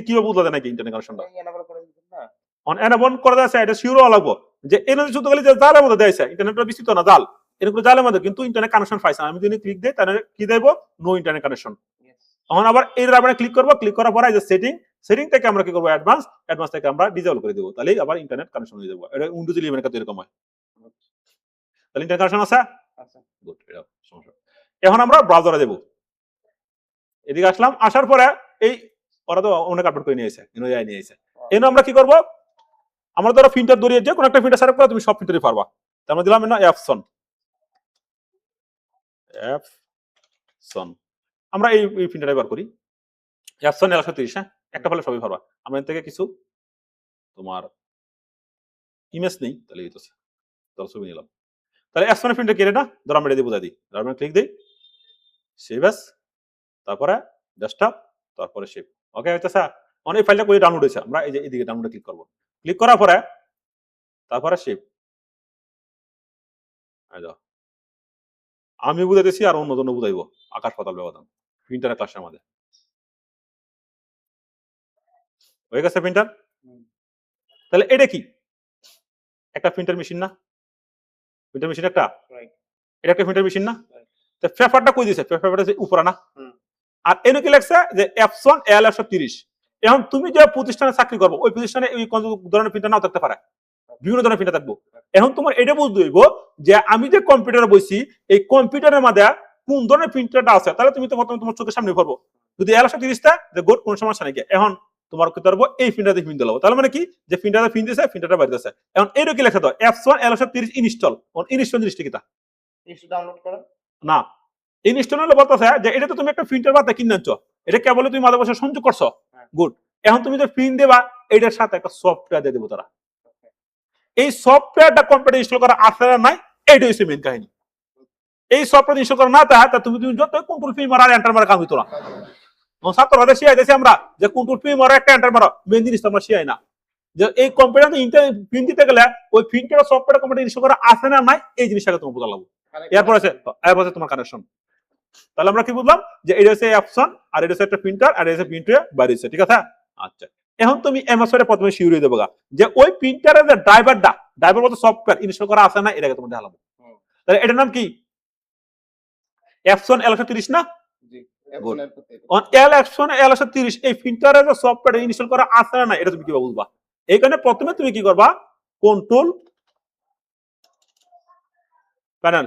S1: কিভাবে বুঝলা নাকি ইন্টারনেট কানেকশনটা
S2: এনেবল করে দিবেন না,
S1: অন এনেবল করে দেয় এটা শিওর হওয়া লাগবে যে এর মধ্যে শুধু খালি যে জালের মধ্যে দেয়ছে, ইন্টারনেটটা বিস্তৃত না জাল, এরকম জালের মধ্যে কিন্তু ইন্টারনেট কানেকশন পাইছে। আমি যদি ক্লিক দেই তাহলে কি দেব, নো ইন্টারনেট কানেকশন। এখন আবার এর আবার ক্লিক করব, ক্লিক করার পরে এই যে সেটিং থেকে আমরা কি করব, অ্যাডভান্স থেকে আমরা ডিসেবল করে দেব, তাহলেই আবার ইন্টারনেট কানেকশন হয়ে যাবে। এটা উইন্ডোজ 11 এর ক্ষেত্রে এরকম হয়। তাহলে ইন্টারনেট কানেকশন আছে,
S2: আচ্ছা
S1: গুড, এটা সমস্যা। এখন আমরা ব্রাউজারে দেব, এদিকে আসলাম, আসার পরে এই ওরা তো অনেক আপডেট করে নিয়েছে, এনআই নিয়েছে। এনে আমরা কি করব, আমরা ধরো প্রিন্টার ধরিয়ে যে কোনো একটা প্রিন্টার সেটআপ করে তুমি সব প্রিন্টারই পারবা। তার আমরা দিলাম না অ্যাপসন, আমরা এই প্রিন্টার ব্যবহার করি অ্যাপসন 130, হ্যাঁ একটা ফলে সবই পারবা। আমরা এর থেকে কিছু তোমার ইমেজ নেই, তাহলে এই তো ধরো ছবি নিলাম, তাহলে অ্যাপসন প্রিন্টার কেটে না ধরো আমরা এটা বুঝাই দিই, আমরা ক্লিক দিই সেভ এস, তারপরে ডেস্কটপ, তারপরে সেভ। ওকে হইতেছে, অনেক ফাইলটা করে ডাউনলোড হয়েছে, আমরা এই যে এদিকে ডাউনলোডে ক্লিক করব, ক্লিক করার পরে তারপরে সেভ, আমি বুঝাইতেছি আর অন্যজন বুঝাইবো, আকাশ পাতাল ব্যবধান প্রিন্টারের ক্লাসের মধ্যে। হয়ে গেছে প্রিন্টার?
S2: হুম।
S1: তাহলে এটা কি? একটা প্রিন্টার মেশিন না? প্রিন্টার মেশিন একটা?
S2: রাইট।
S1: এটা একটা প্রিন্টার মেশিন না?
S2: রাইট।
S1: তো পেপারটা কই দিছে? পেপারটা উপরে না?
S2: হুম।
S1: আর এনে কি লেখছে যে Epson L130। এখন তুমি যে প্রতিষ্ঠানে চাকরি করবো ওই প্রতিষ্ঠানে এই কোন ধরনের প্রিন্টার নাও থাকতে পারে, বিভিন্ন ধরনের প্রিন্টার থাকবো। এখন তোমার এটা বুঝতে হইব যে আমি যে কম্পিউটারে বইছি এই কম্পিউটারের মধ্যে কোন ধরনের প্রিন্টারটা আছে, তাহলে তুমি তো প্রথমে তোমার চোখের সামনে করবো। যদি L130টা যে গোট কোন সমস্যা নাকি, এখন তোমার কি করবো এই প্রিন্টার দিয়ে প্রিন্ট দিলাম, তাহলে মানে কি যে প্রিন্টারে প্রিন্ট দিছে প্রিন্টারটা বাইরে আছে। এখন এইটা কি লেখা তো Epson L130 ইনস্টল। ইনস্টল জিনিসটা কি তা?
S2: ইনস্টল ডাউনলোড করা।
S1: না, ইনস্টল হলে বলতেছে যে এটা তো তুমি একটা প্রিন্টার বাদে কিনে আনছো, এটা কেবল তুমি মাঝে বসে সংযোগ করছো,
S2: হ্যাঁ।
S1: গুড। এখন তুমি যে প্রিন্ট দেবা এটার সাথে একটা সফটওয়্যার দিয়ে দেবো তারা। এই সফটওয়্যারটা কম্পিউটার ইনস্টল করা আছে না নাই, এইটা হচ্ছে মেইন কাহিনী। এই সফটওয়্যার ইনস্টল করা না তা তুমি যত কন্ট্রোল পি মারা এন্টার মারা কাম হইতো না। ছাত্ররা শিখাইতেছি আমরা যে কন্ট্রোল পি মারা একটা এন্টার মারা, মেইন জিনিস তো আমরা শিখাই না। যে এই কম্পিউটার প্রিন্ট দিতে গেলে ওই প্রিন্টার সফটওয়্যার কম্পিউটার ইনস্টল করা আছে না নাই এই জিনিসটাকে তুমি বোঝা লাগবে। এরপর আছে তোমার কানেকশন। তাহলে আমরা কি বুঝলাম যে এটা হচ্ছে অপশন আর এটা হচ্ছে একটা প্রিন্টার আর এটা হচ্ছে প্রিন্টার বাইরে হচ্ছে, ঠিক আছে? আচ্ছা, এখন তুমি এমএসওয়ার্ড এ প্রথমে শিউর হয়ে দেবো যে ওই প্রিন্টারের যে ড্রাইভার মতো সফটওয়্যার ইনস্টল করা আছে না, এটাকে তোমার দেখালাম। তাহলে এটার নাম কি? অপশন L130 না?
S2: জি।
S1: Good.
S2: Epson
S1: L130 এই প্রিন্টারের যে সফটওয়্যার ইনস্টল করা আছে না এটা তুমি কিভাবে বুঝবা? এইখানে প্রথমে তুমি কি করবা, কন্ট্রোল প্যানেল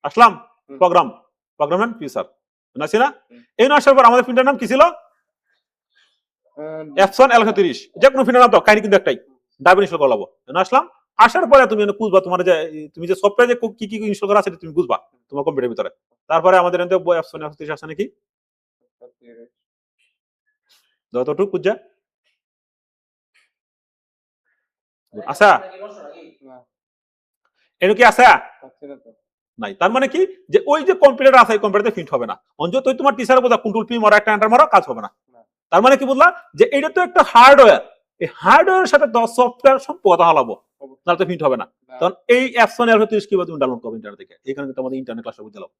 S1: আসলাম,
S2: হুম।
S1: প্রোগ্রাম এন্ড ফিচার নাছি না? এই না আসার পর আমাদের প্রিন্টার নাম কি ছিল? Epson L130। যে কোনো প্রিন্টার নাম তো কাহিনী কিন্তু একটাই, ড্রাইভার ইনস্টল করে লাবো। না আসলাম, আসার পরে তুমি বুঝবা তোমার যে তুমি যে সফটওয়্যার যে কি কি ইনস্টল করা আছে তুমি বুঝবা তোমার কম্পিউটারের ভিতরে। তারপরে আমাদের এখানে Epson L130 আছে নাকি যতটুকু বুঝা আচ্ছা, এটা কি আছে? নাই। তার মানে কি যে ওই যে কম্পিউটার আছে কম্পিউটারে প্রিন্ট হবে না। অন্তত তোমার টিচার বোঝা কন্ট্রোল পি মারা একটা এন্টার মারা কাজ হবে না। তার মানে কি বুঝলা যে এটা তো একটা হার্ডওয়্যার, এই হার্ডওয়্যারের সাথে সফটওয়্যার সম্পর্ক হালাবো, তাহলে তো প্রিন্ট হবে না। তখন এই Epson L130 কিভাবে তুমি ডাউনলোড করবে ইন্টারনেট থেকে, এখানে কিন্তু আমাদের ইন্টারনেট ক্লাসে বুঝলাম।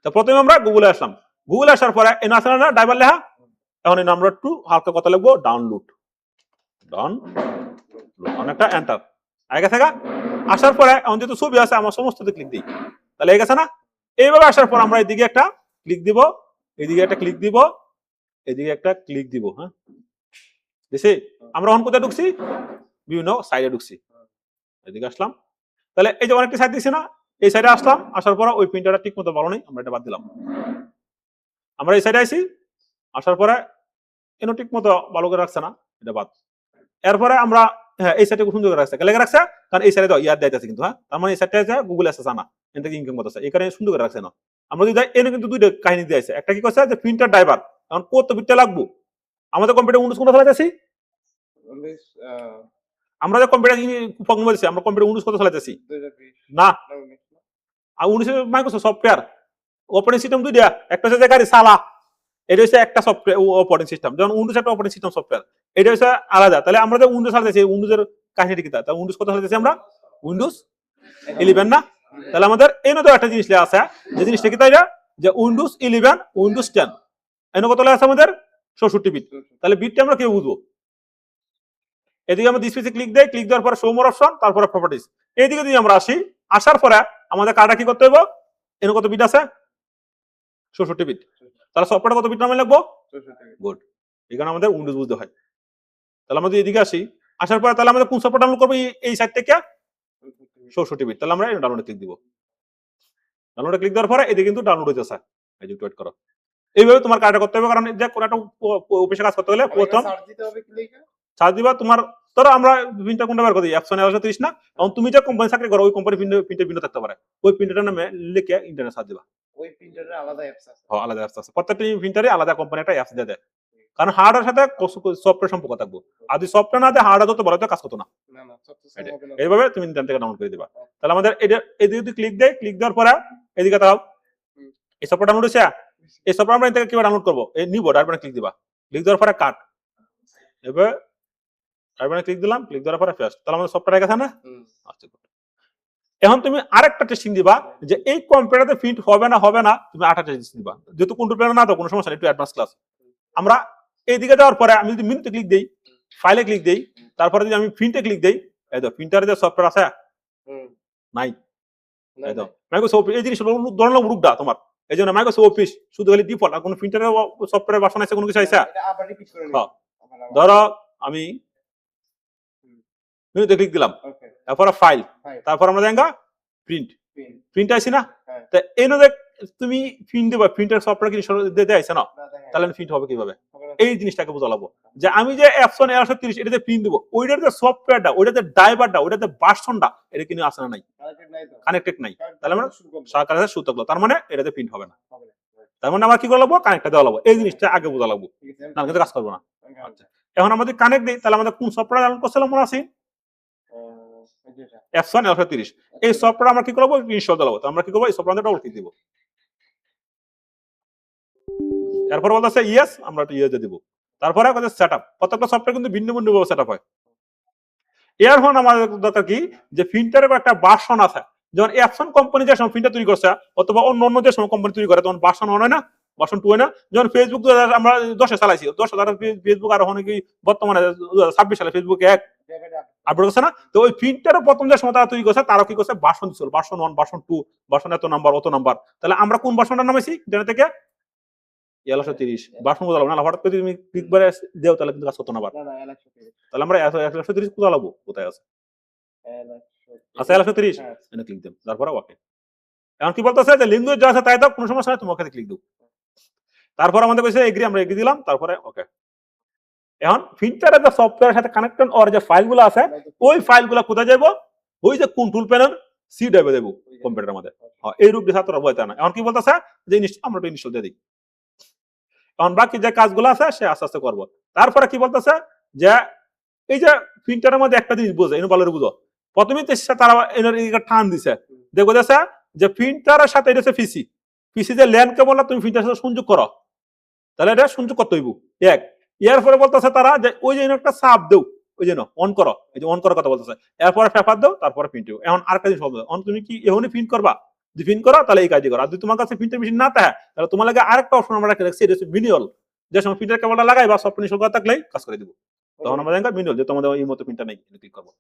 S1: তো প্রথমে আমরা গুগলে আসলাম, গুগলে আসার পরে এই আসলে না ড্রাইভার লেখা, এখন এই নাম্বার 2 হালকা কথা লিখবো ডাউনলোড অনেকটা এন্টার আগে গেছে গা। আসার পরে এখন যেহেতু ছবি আছে আমার সমস্ততে ক্লিক দিই, তাহলে এই গেছে না? এইভাবে আসার পর আমরা এদিকে একটা ক্লিক দিব, এদিকে একটা ক্লিক দিব, এদিকে একটা ক্লিক দিব। হ্যাঁ দিছি? আমরা অন কোথায় ঢুকছি? বিভিন্ন সাইডে ঢুকছি। এদিকে আসলাম, তাহলে এই যে অনেকটা সাইড দিছি না, এই সাইডে আসলাম, আসার পর ওই প্রিন্টারটা ঠিক মতো ভালো নেই, আমরা এটা বাদ দিলাম। আমরা এই সাইডে আইছি, আসার পরে এনো ঠিক মতো ভালো করে রাখছে না, এটা বাদ। এরপরে আমরা হ্যাঁ এই সাইডে সুন্দর করে রাখছে, লেগে রাখছে কারণ এই সাইডে তো ইয়ার দেখাইতেছে কিন্তু, হ্যাঁ তার মানে এই সাইডটা আছে গুগল অ্যাসেস আনা এখান থেকে ইনকাম করতেছে, এই কারণে সুন্দর করে রাখছে না। আমরা যদি যাই এনে কিন্তু দুইটা কাহিনী দিয়েছে, একটা কি করছে যে প্রিন্টার ড্রাইভার, এখন কত বিটটা লাগবো, আমাদের কম্পিউটার উইন্ডোজ কোনটা চালাইতেছি, আমরা যে কম্পিউটার প্রোগ্রাম দিছি আমরা কম্পিউটার উইন্ডোজ কত চালাইতেছি না, আর Windows Microsoft software operating system দুইটা, একটা হচ্ছে গাড়ি সালা, এটা হচ্ছে একটা সফটওয়্যার অপারেটিং সিস্টেম, যেমন উইন্ডোজ একটা অপারেটিং সিস্টেম সফটওয়্যার, এটা হচ্ছে আলাদা। তাহলে আমরা যে উইন্ডোজ চালাইতেছি উইন্ডোজের কাহিনী কি, তা উইন্ডোজ কত চালাইতেছি আমরা উইন্ডোজ 11 না? তাহলে আমাদের এনে তো একটা জিনিস লেখা আছে, যে জিনিসটা কি তাই যে উইন্ডোজ 11 উইন্ডোজ 10 এনে কত লেখা আছে আমাদের 64 বিট। তাহলে বিটটা আমরা কি বুঝবো? এদিকে আমরা ডিসপ্লেতে ক্লিক দেই, ক্লিক দেওয়ার পরে শো মোর অপশন, তারপরে প্রপার্টিজ, এইদিকে যদি আমরা আসি, আসার পরে আমাদের কার্ডটা কি করতে হবে, এনে কত বিট আছে 64 বিট, তাহলে সফটওয়্যার কত বিট নামে লিখবো গুড, এখানে আমাদের উইন্ডোজ বুঝতে হয়। তাহলে আমরা যদি এদিকে আসি, আসার পরে তাহলে আমাদের কোন সফটওয়্যার ডাউনলোড করবো এই সাইট থেকে 64 বিট, তাহলে আমরা ডাউনলোডে ক্লিক দিব, ডাউনলোডে ক্লিক দেওয়ার পরে এদিকে কিন্তু ডাউনলোড হইতেছে, এই যে ওয়েট করো, এইভাবে তোমার কার্ডটা করতে হবে, কারণ যে কোনো একটা অফিসে কাজ করতে হলে প্রথম চার্জ দিবা তোমার, ধরো আমরা প্রিন্টার কোনটা বের করি Epson L130 না, এখন তুমি যে কোম্পানি চাকরি করো ওই কোম্পানি প্রিন্টার ভিন্ন থাকতে পারে, ওই প্রিন্টারের নামে লিখে ইন্টারনেট সার্চ দিবা,
S2: ওই প্রিন্টারে আলাদা অ্যাপস আছে।
S1: হ্যাঁ আলাদা অ্যাপস আছে, প্রত্যেকটা প্রিন্টারে আলাদা কোম্পানি একটা অ্যাপস দিয়ে দেয়, কারণ হার্ডওয়্যার সাথে সফটওয়্যার সম্পর্ক থাকবে, আর যদি সফটওয়্যার না দেয় হার্ডওয়্যার তো বড় কাজ করতো না।
S2: না না সফটওয়্যার হবে না।
S1: এইভাবে তুমি ইন্টারনেট থেকে ডাউনলোড করে দিবা। তাহলে আমাদের এদিকে যদি ক্লিক দেয়, ক্লিক দেওয়ার পরে এদিকে তাও এই সফটওয়্যার ডাউনলোড হয়েছে, এই সফটওয়্যার আমরা থেকে কিভাবে ডাউনলোড করবো, এই নিব ডাইরেক্ট ক্লিক দিবা, ক্লিক দেওয়ার পরে কাট, এবার ডাইরেক্ট ক্লিক দিলাম, ক্লিক দেওয়ার পরে পেস্ট, তাহলে আমাদের সফটওয়্যার গেছে না। আচ্ছা এখন তুমি আরেকটা টেস্টিং দিবা যে এই কম্পিউটারে প্রিন্ট হবে না তুমি আরেকটা টেস্টিং দিবা, যেহেতু কন্ট্রোল প্যানেল না তো কোনো সমস্যা নেই, একটু অ্যাডভান্স ক্লাস। আমরা এইদিকে যাওয়ার পরে আমি যদি মেনুতে ক্লিক দেই, ফাইলে ক্লিক দেই, তারপরে যদি আমি প্রিন্টে ক্লিক দেই, এই তো প্রিন্টারে যে সফটওয়্যার আছে নাই, এই তো মাইক্রোসফট অফিস এই জিনিসটা ধরলাম রূপটা তোমার, এই জন্য মাইক্রোসফট অফিস শুধু খালি ডিফল্ট, আর কোনো প্রিন্টারের সফটওয়্যার ভার্সন আছে কোনো কিছু আছে।
S2: এটা আবার রিপিট করে নিন।
S1: হ্যাঁ, ধরো আমি মেনুতে ক্লিক দিলাম,
S2: ওকে
S1: তারপরে ফাইল,
S2: ফাইল
S1: তারপর আমরা দেখা প্রিন্ট,
S2: পিন
S1: প্রিন্ট আইছি না,
S2: হ্যাঁ
S1: তা এই নদে তুমি প্রিন্ট দিবা, প্রিন্টার সফটওয়্যার কি দিতে আইছে না,
S2: না দেখেন
S1: তাহলে প্রিন্ট হবে কিভাবে,
S2: হবে না।
S1: এই জিনিসটাকে বোঝা লাগবো যে আমি যে অ্যাপসন 1130 এটাতে প্রিন্ট দিব, ওইটার যে সফটওয়্যারটা, ওইটার যে ড্রাইভারটা, ওইটার যে ভার্সনটা, এটা কিন্তু আসে না, নাই
S2: কানেক্টেড নাই তো
S1: কানেক্টেড নাই, তাহলে আমরা
S2: শুরু করব
S1: সরকারের সুযোগ লাগলো, তার মানে এটাতে প্রিন্ট হবে না,
S2: হবে না।
S1: তার মানে আমার কি করা লাগবো, কানেক্টটা দেওয়া লাগবো, এই জিনিসটা আগে বোঝা লাগবো,
S2: ঠিক আছে
S1: না কিন্তু কাজ করবো না।
S2: আমি
S1: আচ্ছা, এখন আমাদের কানেক্ট দিই, তাহলে আমাদের কোন সফটওয়্যার ডাউনলোড করছিলাম মনে আছে,
S2: এই যেটা
S1: অ্যাপসন 1130, এই সফটওয়্যার আমরা কি করবো, ইনস্টল দেবো, তো আমরা কি করবো, এই সফটওয়্যারটা ডাবল ক্লিক দিব, এরপর বলতেছে ইয়েস, আমরা একটু ইয়েস দিব, তারপরে আমাদের সেটআপ, প্রত্যেকটা সফটওয়্যার কিন্তু ভিন্ন ভিন্ন ভাবে সেটআপ হয়। এখন আমাদের দরকার কি, যে প্রিন্টারের একটা ভার্সন আছে, যেমন অ্যাপসন কোম্পানি যে সময় প্রিন্টার তৈরি করছে, অথবা অন্য যে সময় কোম্পানি তৈরি করে, তখন ভার্সন 1 হয় না, ভার্সন 2 হয় না, যেমন ফেসবুক আমরা 10 চালাইছি, 10 ফেসবুক আর অনেক বর্তমানে 26 সালে ফেসবুক
S2: জায়গাটা
S1: আপলোড করছে না, তো ওই প্রিন্টারের প্রথম যে সময় তারা তৈরি করছে, তারা কি করছে, ভার্সন ছিল, ভার্সন 1, ভার্সন 2, ভার্সন এত নাম্বার অত নাম্বার, তাহলে আমরা কোন ভার্সনটা নামাইছি যেটা থেকে 1130 ভার্সন বোঝা লাগবে না, হঠাৎ করে তুমি ক্লিক করে দেও, তাহলে কিন্তু কাজ করতো না আবার,
S2: না 130
S1: তাহলে আমরা 1130 কোথায় লাগবো, কোথায় আছে,
S2: 130
S1: আচ্ছা 1130
S2: হ্যাঁ
S1: এনে ক্লিক দেব, তারপরে ওকে। এখন কি বলতেছে যে ল্যাঙ্গুয়েজ যা আছে তাই দাও, কোনো সমস্যা নাই, তুমি ওকে ক্লিক দাও, তারপর আমাদের কইছে এগ্রি, আমরা এগ্রি দিলাম, তারপরে ওকে। এখন প্রিন্টারের যে সফটওয়্যারের সাথে কানেক্টেড ওর যে ফাইলগুলো আছে, ওই ফাইলগুলো কোথায় যাবো, ওই যে কন্ট্রোল প্যানেল সি ড্রাইভে দেবো কম্পিউটারের মধ্যে, হ্যাঁ এই রূপ দিয়ে তোরা বলতে না। এখন কি বলতেছে যে আমরা ইনস্টল দিয়ে দিই, এখন বাকি যে কাজগুলো আছে সে আস্তে আস্তে করবো। তারপরে কি বলতেছে যে এই যে প্রিন্টারের মধ্যে একটা জিনিস বুঝো, এনে ভালো করে বুঝো, প্রথমে তারা এনের এদিকে টান দিছে, দেখো যাচ্ছে যে প্রিন্টারের সাথে এটা হচ্ছে পিসি, পিসি যে ল্যান্ড কেবল তুমি প্রিন্টারের সাথে সংযোগ করো, তাহলে এটা সংযোগ করতে হইব এক। এর পরে বলতেছে তারা যে ওই যে একটা চাপ দেও, ওই যে অন করো, এই যে অন করার কথা বলতেছে, এরপরে পেপার দাও, তারপরে প্রিন্ট দেবো। এখন আর কাজ সব তুমি কি এখনই প্রিন্ট করবা, যদি প্রিন্ট করো তাহলে এই কাজই করো, আর যদি তোমার কাছে প্রিন্টার মেশিন না থাকে, তাহলে তোমার লাগে আরেকটা অপশন আমরা রেখে রাখছি, এটা হচ্ছে মিনিওল, যে সময় প্রিন্টার কেবলটা লাগাই বা সফটওয়্যার ইনস্টল করা থাকলেই কাজ করে দিব, তখন আমাদের মিনিওল যে তোমাদের এই মতো প্রিন্টার নেই, ক্লিক করবো,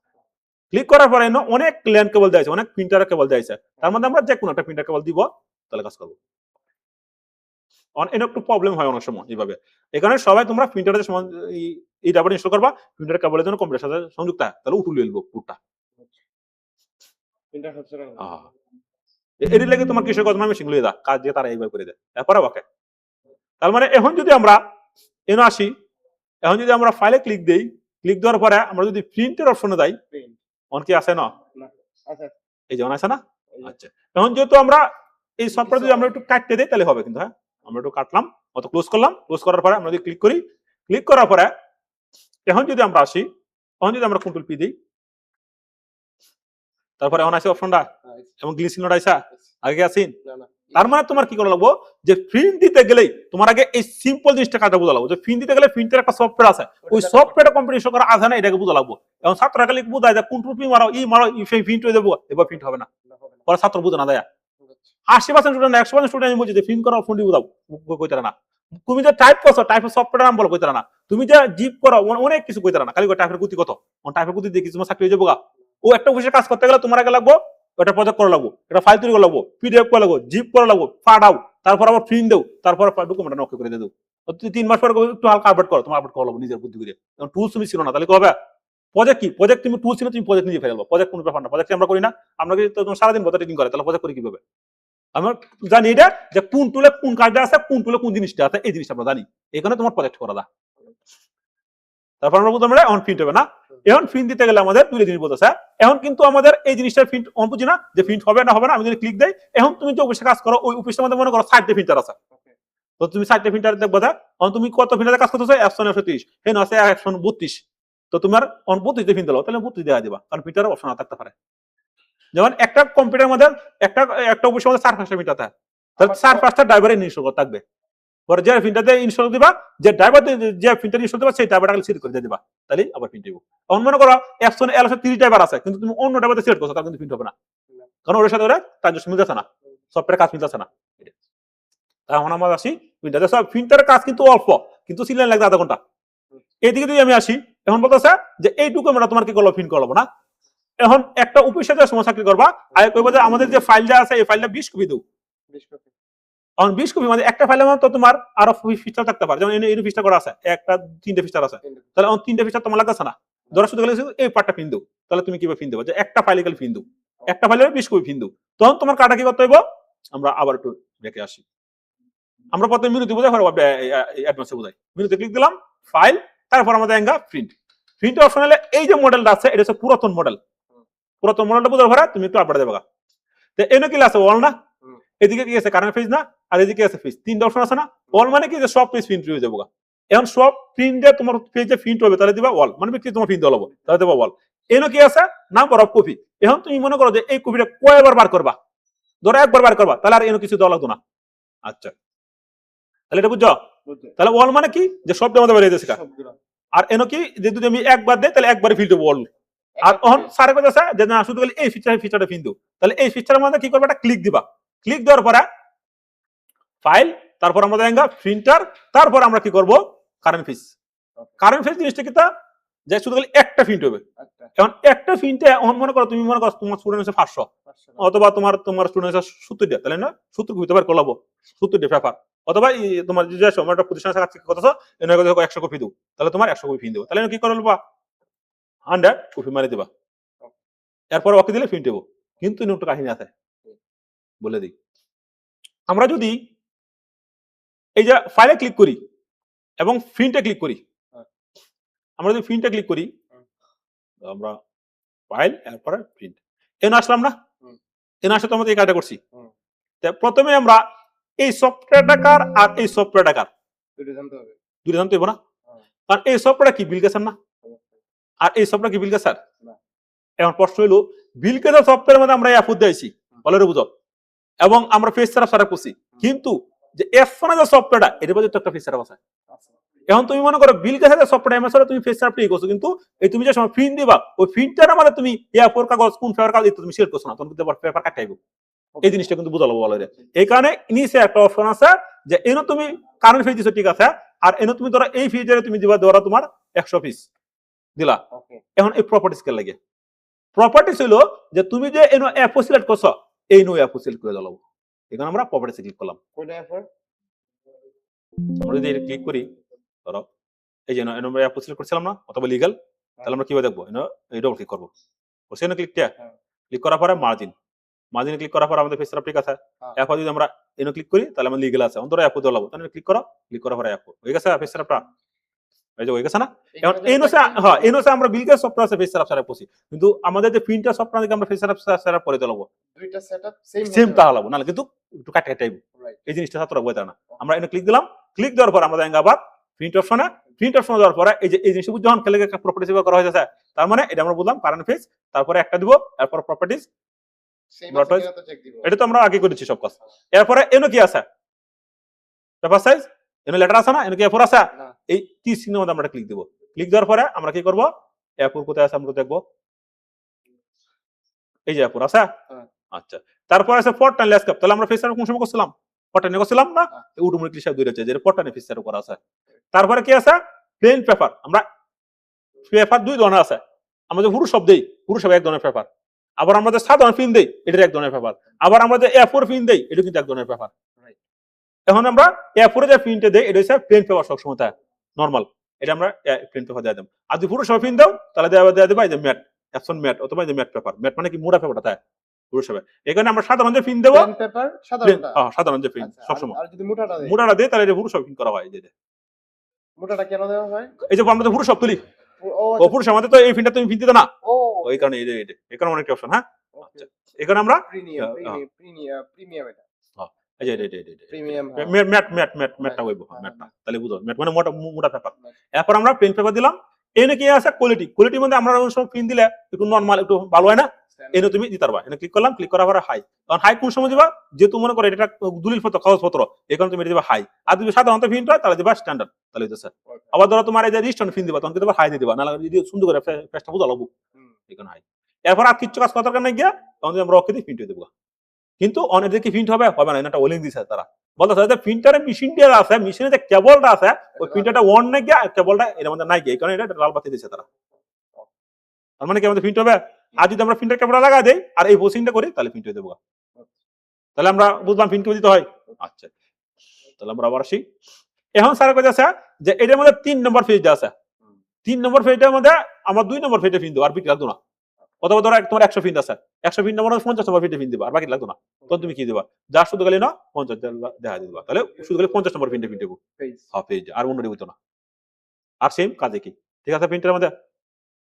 S1: ক্লিক করার পরে অনেক ল্যান্ড কেবল দেওয়া আছে, অনেক প্রিন্টার কেবল দেওয়া আছে, তার মধ্যে আমরা যে কোনো একটা প্রিন্টার কেবল দিব, তাহলে কাজ করবো। একটু প্রবলেম হয় অনেক সময় এইভাবে, এখানে সবাই তোমরা প্রিন্টারের সময় এই ডাবল ইনস্টল করবা, প্রিন্টার কেবলের জন্য কম্পিউটার সাথে সংযুক্ত হয়, তাহলে উঠুল এলবো পুরোটা।
S2: প্রিন্টার হচ্ছে না
S1: এর লাগে তোমার কিসের কথা মেশিন লইয়ে দা কাজ দিয়ে তারা এইভাবে করে দেয়, এরপরে ওকে। তার মানে এখন যদি আমরা এনে আসি, এখন যদি আমরা ফাইলে ক্লিক দেই, ক্লিক দেওয়ার পরে আমরা যদি প্রিন্টের অপশনে যাই,
S2: প্রিন্ট
S1: অন কি আছে না,
S2: আচ্ছা
S1: এই যেমন আছে না,
S2: এই যে
S1: আচ্ছা। এখন যেহেতু আমরা এই সফটওয়্যার যদি আমরা একটু কাটতে দিই তাহলে হবে, কিন্তু হ্যাঁ আমরা একটু কাটলাম, অত ক্লোজ করলাম, ক্লোজ করার পরে আমরা যদি ক্লিক করি, ক্লিক করার পরে এখন যদি আমরা আসি, এখন যদি আমরা কন্ট্রোল পি দিই, তারপরে এখন আছে অপশনটা এবং গ্লিসিং নোট আইসা আগে আসিন,
S2: না না
S1: তার মানে তোমার কি করা লাগবো, যে প্রিন্ট দিতে গেলেই তোমার আগে এই সিম্পল জিনিসটা কাজটা বোঝা লাগবো, যে প্রিন্ট দিতে গেলে প্রিন্টের একটা সফটওয়্যার আছে, ওই সফটওয়্যারটা কম্পিটিশন করা আছে না, এটাকে বোঝা লাগবো। এখন ছাত্ররা খালি বোঝায় যে কন্ট্রোল পি মারো, মারো প্রিন্ট হয়ে যাবো, এবার প্রিন্ট হবে না,
S2: হবে না
S1: পরে ছাত্র বুঝে না দেয়। 80% স্টুডেন্ট 100% স্টুডেন্ট আমি বলছি যে প্রিন্ট করা অপশনটি বোঝাও, কইতারা না। তুমি যে টাইপ করছো, টাইপের সফটওয়্যার নাম বলো, কইতারা না। তুমি যে জিপ করো, অনেক কিছু কইতারা না, খালি টাইপের গতি কত, টাইপের গতি দিয়ে কিছু চাকরি হয়ে যাবো গা। ও একটা অফিসে কাজ করতে গেলে তোমার আগে লাগবো ওটা প্রজেক্ট করা লাগবো, এটা ফাইল তৈরি করা লাগবো, পিডিএফ করা লাগবো, জিপ করা লাগবো, ফাটাও, তারপর আবার প্রিন্ট দেও, তারপর ডকুমেন্ট নক করে দেও। 3 মাস পর একটু হালকা আপডেট করো, তোমার আপডেট করা লাগবো নিজের বুদ্ধি করে, টুলস তুমি ছিল না, তাহলে কি হবে? প্রজেক্ট কি, প্রজেক্ট তুমি টুল ছিল, তুমি প্রজেক্ট নিজে ফেলবো, প্রজেক্ট কোনো ব্যাপার না, প্রজেক্ট আমরা করি না, আমরা কি সারাদিন বড় ট্রেনিং করে, তাহলে প্রজেক্ট করি কিভাবে? আমরা জানি এটা যে কোন টুলে কোন কাজটা আছে, কোন টুলে কোন জিনিসটা আছে, এই জিনিসটা আমরা জানি, এখানে তোমার প্রজেক্ট করা দা। তারপর আমরা বলতে আমরা এখন প্রিন্ট হবে না, এখন প্রিন্ট দিতে গেলে আমাদের দুই জিনিস বলতেছে। এখন কিন্তু আমাদের এই জিনিসটা প্রিন্ট অন বুঝি না যে প্রিন্ট হবে না হবে না, আমি যদি ক্লিক দেই, এখন তুমি যে অফিসে কাজ করো ওই অফিসের মধ্যে মনে করো 60টা প্রিন্টার আছে, তো তুমি 60টা প্রিন্টার দেখবো, এখন তুমি কত প্রিন্টারে কাজ করতেছো, 130, হেন আছে 132, তো তোমার অন 32 প্রিন্ট দাও, তাহলে 32 দেওয়া দিবা, কারণ প্রিন্টারের অপশন থাকতে পারে। যেমন একটা কম্পিউটারের মধ্যে একটা অফিসের মধ্যে 4-5টা প্রিন্টার থাকে, তাহলে 4-5টা ড্রাইভারের ইনস্টল থাকবে, পরে যে প্রিন্টারতে ইনস্টল দিবা, যে ড্রাইভার যে প্রিন্টার ইনস্টল দিবা সেই ড্রাইভারটাকে সিলেক্ট করে দিবা, তাহলে আবার প্রিন্ট দিব। এখন মনে করো অ্যাপসনে 1130 ড্রাইভার আছে, কিন্তু তুমি অন্য ড্রাইভারতে সিলেক্ট করছো, তাহলে কিন্তু প্রিন্ট হবে না, কারণ ওর সাথে ওরা ট্রানজাকশন মিলতেছে না, সফটওয়্যার কাজ মিলতেছে না। এখন আমরা আসি প্রিন্টার, সব প্রিন্টারের কাজ কিন্তু অল্প, কিন্তু সিলেন লাগবে আধা ঘন্টা। এইদিকে যদি আমি আসি, এখন বলতেছে যে এইটুকু আমরা তোমার কি করবো, প্রিন্ট করবো না। এখন একটা অফিসে যে সময় চাকরি করবা, আর কইবো যে আমাদের যে ফাইলটা আছে এই ফাইলটা 20 কপি দাও।
S2: 20 কপি।
S1: এখন 20 কপি মানে একটা ফাইলের মধ্যে তো তোমার আরো ফিচার থাকতে পারে, যেমন এই ফিচার করা আছে, একটা 3টে ফিচার আছে, তাহলে এখন 3টে ফিচার তোমার লাগতেছে না। ধরো শুধু গেলে এই পার্টটা প্রিন্ট দাও, তাহলে তুমি কিভাবে প্রিন্ট দেবো, যে একটা ফাইলে গেলে প্রিন্ট দাও, একটা ফাইলে 20 কপি প্রিন্ট দাও। তখন তোমার কাটা কি করতে হইব, আমরা আবার একটু দেখে আসি। আমরা প্রথমে মেনুতে বোঝাই, অ্যাডভান্সে বোঝাই। মেনুতে ক্লিক দিলাম, ফাইল, তারপর আমাদের এঙ্গা প্রিন্ট। প্রিন্ট অপশন হলে এই যে মডেলটা আছে এটা হচ্ছে পুরাতন মডেল। পুরাতন মডেলটা বোঝার পরে তুমি একটু আপডেট দেবে। তো এনে কি আছে ওয়াল না, এদিকে কি আছে কারেন্ট পেজ না, আর এদিকে আছে পেজ, 3টা অপশন আছে না। ওয়াল মানে কি যে সব পেজ প্রিন্ট হয়ে যাবে। এখন সব প্রিন্টে তোমার পেজে প্রিন্ট হবে, তাহলে দিবা ওয়াল, মানে কি তোমার প্রিন্ট হলো তাহলে দেবা ওয়াল। এনে কি আছে নাম্বার অফ কপি। এখন তুমি মনে করো যে এই কপিটা কয়বার বার করবা, ধরো একবার বার করবা, তাহলে আর এনে কিছু দেওয়া লাগতো না। আচ্ছা, তাহলে এটা বুঝছো। তাহলে ওয়াল মানে কি যে সবটা আমাদের বেরিয়ে যাচ্ছে। আর এনো কি যে যদি আমি একবার দেই তাহলে একবারে ফিল দেব ওয়াল। আর তখন সারে কথা আছে যে না শুধু এই ফিচারটা ফিল দাও, তাহলে এই ফিচারের মধ্যে কি করবে, একটা ক্লিক দিবা। ক্লিক দেওয়ার পরে ফাইল, তারপর আমাদের এঙ্গা প্রিন্টার, তারপর আমরা কি করব কারেন্ট পেজ। কারেন্ট পেজ জিনিসটা কি তা যে শুধু একটা প্রিন্ট হবে। এখন একটা প্রিন্টে মনে করো তুমি মনে করো তোমার স্টুডেন্ট আছে 500, অথবা তোমার স্টুডেন্ট আছে 70টা, তাহলে না 70 কপি বার করলাম 70টা পেপার, অথবা তোমার যে সময়টা প্রতিষ্ঠান আছে কাছে কথা এনে 100 কপি দাও, তাহলে তোমার 100 কপি প্রিন্ট দেবো, তাহলে কি করবা 100 কপি মারি দিবা, এরপর ওকে দিলে প্রিন্ট দেবো। কিন্তু একটু কাহিনী আছে বলে দিই। আমরা যদি এই যে ফাইলে ক্লিক করি এবং প্রিন্টে ক্লিক করি, আমরা যদি প্রিন্টে ক্লিক করি, আমরা ফাইল এরপরে প্রিন্ট এনে আসলাম না, এনে আসলে তো আমাদের এই কাজটা করছি। প্রথমে আমরা এই সফটওয়্যারটা কার আর এই সফটওয়্যারটা কার দুটো জানতে হবে না, কারণ এই সফটওয়্যার কি বিল গেছেন না, আর এই সফটওয়্যার কি বিল গেছেন। এখন প্রশ্ন হইল বিল গেছের সফটওয়্যারের মধ্যে আমরা অ্যাপ দিয়েছি বলে বুঝো, এবং আমরা ফেস সেটআপ সারা করছি, কিন্তু যে এফ1 যে সফটওয়্যারটা এর মধ্যে তো একটা ফেস সেটআপ আছে। এখন তুমি মনে করো বিল গেছের সফটওয়্যার এমএস তুমি ফেস সেটআপ করছো, কিন্তু এই তুমি যে সময় প্রিন্ট দিবা ওই প্রিন্টার মানে তুমি এ4 কাগজ কোন পেপার কাগজ তুমি সিলেক্ট করছো না, তখন কিন্তু পেপার কাটাইবো। এই জিনিসটা কিন্তু বুঝালো বলা যায়। এই কারণে নিচে একটা অপশন আছে যে এনে তুমি কারেন্ট পেজ দিছো, ঠিক আছে, আর এনে তুমি ধরো এই ফিচারে তুমি দিবা ধরো তোমার 100 পিস দিলা। এখন এই প্রপার্টিজ কে লাগে, প্রপার্টিজ হলো যে তুমি যে এনো অ্যাপ সিলেক্ট করছো এই নো অ্যাপ সিলেক্ট করে দাও। এখানে আমরা প্রপার্টিজে ক্লিক করলাম। কোন অ্যাপ? আমরা যদি এটা ক্লিক করি, ধরো এই যে এনো অ্যাপ সিলেক্ট করছিলাম না, অথবা লিগ্যাল, তাহলে আমরা কিভাবে দেখবো, এনো এই ডবল ক্লিক করব। ওখানে ক্লিক করার পরে মার্জিন ক্লিক করার পর আমাদের ফেস সেটআপ ঠিক আছে। এরপর যদি আমরা এনো ক্লিক করি তাহলে আমরা লিগ্যাল আছে, অন্তরে অ্যাপ দলাবো, তাহলে ক্লিক করার পরে অ্যাপ হয়ে গেছে ফেস সেটআপটা, এই যে হয়ে গেছে না। এখন এনোসে আমরা বিল গেট সফটওয়্যার আছে ফেস সেটআপ সারা করছি, কিন্তু আমাদের যে প্রিন্টার সফটওয়্যার থেকে আমরা ফেস সেটআপ সারা করে দলাবো, দুইটা সেটআপ সেম তাহলে না, কিন্তু একটু কাটে কাটাইবো। এই জিনিসটা ছাত্ররা বুঝতে না। আমরা এনো ক্লিক দিলাম, ক্লিক দেওয়ার পর আমাদের আবার প্রিন্ট অপশনে দেওয়ার পরে এই যে এই জিনিসটা যখন খেলে একটা প্রপার্টিজ করা হয়েছে, তার মানে এটা আমরা বললাম কারেন্ট পেজ, তারপরে একটা দিব, এরপর প্রপার্টিজ, এটা তো আমরা আগে করেছি সব কাজ। এরপরে এনো কি আছে পেপার সাইজ, এনো লেটার আছে না, এনো কি এ4 আছে, এই টি চিহ্নের মধ্যে আমরা ক্লিক দিব। ক্লিক দেওয়ার পরে আমরা কি করব, এ4 কোথায় আছে আমরা দেখব, এই যে এ4 আছে। আচ্ছা, তারপর আছে ফরটান ল্যান্ডস্কেপ, তাহলে আমরা ফেস সেটআপ কোন সময় করছিলাম, ফরটানে করছিলাম না, অটোমেটিক্যালি সব দূরে যাচ্ছে যে ফরটানে ফেস সেটআপ করা আছে। তারপরে কি আছে প্লেন পেপার, আমরা পেপার দুই ধরনের আছে, আমাদের পুরো সব দেই, পুরো সব এক ধরনের পেপার, আবার আমাদের সাধারণ পিন দেই, এটা এক ধরনের পেপার, আবার আমাদের এ4 পিন দেই, এটা কিন্তু এক ধরনের পেপার। এখন আমরা এ4 যে পিনটা দেই এটা হচ্ছে প্লেন পেপার, সব সময় থাকে নরমাল, এটা আমরা প্লেন পেপার দিয়ে দেব। আর যদি পুরো সব পিন দাও তাহলে দেবা এই যে ম্যাট, অ্যাপসন ম্যাট, অথবা এই যে ম্যাট পেপার। ম্যাট মানে কি মোটা পেপারটা থাকে পুরো সব। এখানে আমরা সাধারণ যে পিন দেব, প্লেন পেপার সাধারণ যে পিন সব সময়, আর যদি মোটাটা দেই তাহলে এটা পুরো সব পিন করা হয়। এই যে মোটাটা কেন দেওয়া হয়, এই যে আমরা তো পুরো সব তুলি, ও পুরো আমাদের তো এই পিনটা তুমি পিন দিতে না, ওই কারণে এই যে এখানে অনেক অপশন। হ্যাঁ, আচ্ছা, এখানে আমরা প্রিমিয়াম এটা, এই যে প্রিমিয়াম ম্যাটটা হইবো, ম্যাটটা তাহলে বুঝো, ম্যাট মানে মোটা পেপার। এরপর আমরা পেন পেপার দিলাম। এনে কি আছে কোয়ালিটির মধ্যে আমরা সব পিন দিলে একটু নরমাল একটু ভালো হয় না, এনে তুমি দিতে পারবা। এনে ক্লিক করলাম, ক্লিক করার পরে হাই, কারণ হাই কোন সময় দিবা, যেহেতু মনে করো এটা দলিল পত্র কাগজপত্র, এই কারণে তুমি দিবা হাই। আর যদি সাধারণত পিন হয় তাহলে দিবা স্ট্যান্ডার্ড, তাহলে হইতেছে। আবার ধরো তোমার এই যে রিস্টন পিন দিবা, তখন দিবা হাই দিয়ে দিবা, নাহলে যদি সুন্দর করে পেজটা বুঝা লাগবো, এখানে হাই। এরপর আর কিচ্ছু কাজ করার দরকার নাই গিয়া তখন যদি আমরা ওকে দিয়ে প্রিন্ট হয়ে দেবো। কিন্তু অনেকদের কি প্রিন্ট হবে হবে না, এটা ওলিং দিছে তারা বলতেছে যে প্রিন্টারে মেশিনটা আছে, মেশিনে যে কেবলটা আছে ওই প্রিন্টারটা অন নাই গিয়া কেবলটা এর মধ্যে নাই গিয়া, এই কারণে এটা লাল বাতি দিছে তারা। তার মানে কি আমাদের প্রিন্ট হবে? আর যদি আমরা প্রিন্টার কেবলটা লাগাই দেই আর এই প্রসেসিংটা করি তাহলে প্রিন্ট হয়ে দেবো। তাহলে আমরা বুঝলাম প্রিন্ট করে দিতে হয়। আচ্ছা, তাহলে আমরা আবার আসি। এখন স্যার কইতাছে যে এটার মধ্যে 3 নম্বর পেজটা আছে, 3 নম্বর পেজটার মধ্যে আমার 2 নম্বর পেজে প্রিন্ট দেবো, আর বিট লাগতো না। অথবা ধরো তোমার 100 প্রিন্ট আছে, 100 প্রিন্ট নম্বর 50 নম্বর প্রিন্টে প্রিন্ট দিবা, আর বাকি লাগতো না। তখন তুমি কি দিবা? যা শুধু খালি না 50 দেখা দিবা, তাহলে শুধু খালি 50 নম্বর প্রিন্টে প্রিন্ট দেবো। হ্যাঁ, পেজ আর অন্য দেবো না। আর সেম কাজে কি, ঠিক আছে? প্রিন্টের মধ্যে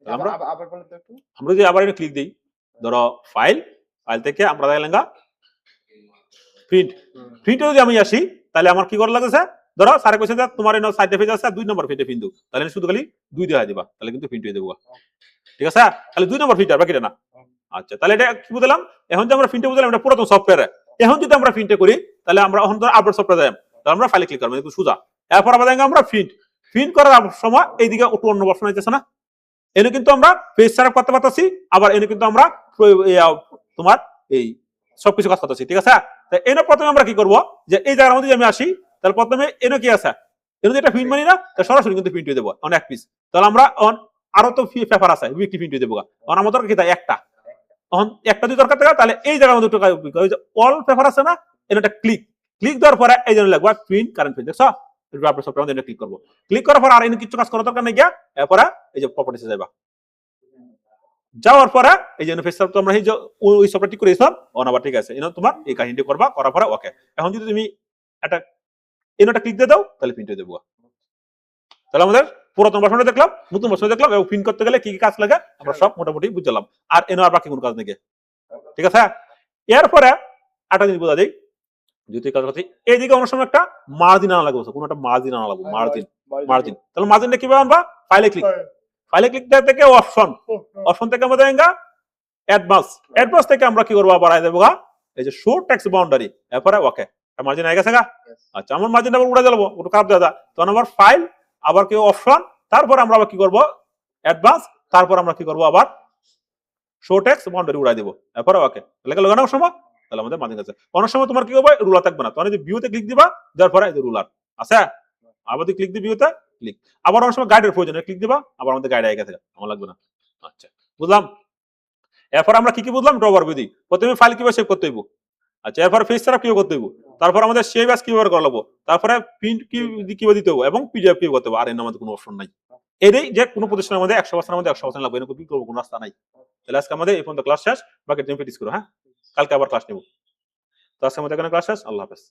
S1: আমরা
S2: আবার বলেন তো একটু।
S1: আমরা যদি আবার এটা ক্লিক দিই, ধরো ফাইল, ফাইল থেকে আমরা দেখলাম প্রিন্ট, প্রিন্টে যদি আমি আসি তাহলে আমার কি করা লাগছে? ধরো স্যার কইছে যে তোমার এনো সাইডে পেজ আছে 2 নম্বর পেজে প্রিন্ট, তাহলে শুধু খালি 2 দেয়া দিবা, তাহলে কিন্তু প্রিন্ট হয়ে দেবো। ঠিক আছে? তাহলে 2 নম্বর প্রিন্ট আর বাকিটা না। আচ্ছা, তাহলে এটা কি বুঝলাম? এখন যে আমরা প্রিন্টে বুঝলাম এটা পুরাতন সফটওয়্যার। এখন যদি আমরা প্রিন্টে করি তাহলে আমরা এখন ধরো আপলোড সফটওয়্যার যাই, তাহলে আমরা ফাইলে ক্লিক করব, একটু সোজা। এরপর আবার আমরা প্রিন্ট করার সময় এইদিকে একটু অন্য অপশন আইতেছে না, এনে কিন্তু আমরা পেজ সেটআপ করতে পারতেছি, আবার এনে কিন্তু আমরা তোমার এই সবকিছু কাজ করতেছি। ঠিক আছে? তো এনে প্রথমে আমরা কি করব, যে এই জায়গার মধ্যে আমি আসি, তাহলে প্রথমে এনে কি আছে, এনে এটা প্রিন্ট মানি না, তাহলে সরাসরি কিন্তু প্রিন্ট হয়ে দেবো অন এক পিস। তাহলে আমরা আরো তো পেপার আছে, উইকলি প্রিন্ট হয়ে দেবো, কারণ আমাদের কি তাই একটা, তখন একটা যদি দরকার থাকে তাহলে এই জায়গার মধ্যে অল পেপার আছে না, এটা ক্লিক ক্লিক দেওয়ার পরে এই জন্য লাগবে প্রিন্ট কারেন্ট পেজ। দেখছো? আপলোড সফটওয়্যার ক্লিক করবো, ক্লিক করার পর আর এনে কিছু কাজ করার দরকার নেই গিয়া, এরপরে এই যে প্রপার্টিসে যাবা, যাওয়ার পরে এই যে ফেস তো আমরা এই যে ওই সফটওয়্যার ঠিক করেছিলাম অন আবার, ঠিক আছে? এনে তোমার এই কাহিনীটি করবা, করার পরে ওকে। এখন যদি তুমি একটা এনোটা ক্লিক দিয়ে দাও তাহলে প্রিন্ট হয়ে দেবো। তাহলে আমাদের পুরাতন ভার্সনটা দেখলাম, নতুন ভার্সন দেখলাম, এবং প্রিন্ট করতে গেলে কি কি কাজ লাগে আমরা সব মোটামুটি বুঝলাম। আর এনো আর বাকি কোনো কাজ নেই। ঠিক আছে? এরপরে একটা জিনিস বোঝা যায়, যদি কাজ করছি এইদিকে অনেক সময় একটা মার্জিন আনা লাগবে, কোনো একটা মার্জিন আনা লাগবে, মার্জিন। তাহলে মার্জিনটা কিভাবে আনবা? ফাইলে ক্লিক দেওয়া থেকে অপশন থেকে আমাদের অ্যাডভান্স থেকে আমরা কি করবো, আবার আই দেবো এই যে শো টেক্সট বাউন্ডারি, এরপরে ওকে মার্জিন হয়ে গেছে গা। আচ্ছা, আমার মার্জিনটা আবার উড়ে দেবো, ওটা খারাপ দেওয়া, তখন আবার ফাইল, আবার কি অপশন, তারপর আমরা আবার কি করবো অ্যাডভান্স, তারপর আমরা কি করবো আবার শো টেক্সট বাউন্ডারি উড়াই দেবো, এরপরে ওকে। তাহলে লাগানোর সময় তাহলে আমাদের মার্জিন আছে। অনেক সময় তোমার কি হবে, রুলার থাকবে না, তখন এই যে ভিউতে ক্লিক দিবা, যার পরে এই যে রুলার আছে, আবার ক্লিক দিবি ভিউতে ক্লিক, আবার অনেক সময় গাইডের প্রয়োজন ক্লিক দিবা, আবার আমাদের গাইড আগে গেছে, আমার লাগবে না। আচ্ছা, বুঝলাম। এরপর আমরা কি বুঝলাম? ড্রবার বিধি, প্রথমে ফাইল কিভাবে সেভ করতে হইব। আচ্ছা, এরপর পেজ সেটআপ কিভাবে করতে হইব, তারপর আমাদের সেভ অ্যাজ কিভাবে করা লাগবে, তারপরে প্রিন্ট কিভাবে দিতে হবে, এবং পিডিএফ কিভাবে করতে হবে। আর এর আমাদের কোনো অপশন নাই। এটাই যে কোনো প্রতিষ্ঠানের মধ্যে 100% মধ্যে 100% লাগবে, এরকম কোনো রাস্তা নাই। তাহলে আজকে আমাদের এই পর্যন্ত ক্লাস শেষ, বাকি তুমি প্র্যাকটিস করো। হ্যাঁ, কালকে আবার ক্লাস নেব। তো আজকে আমাদের এখানে ক্লাস শেষ। আল্লাহ হাফেজ।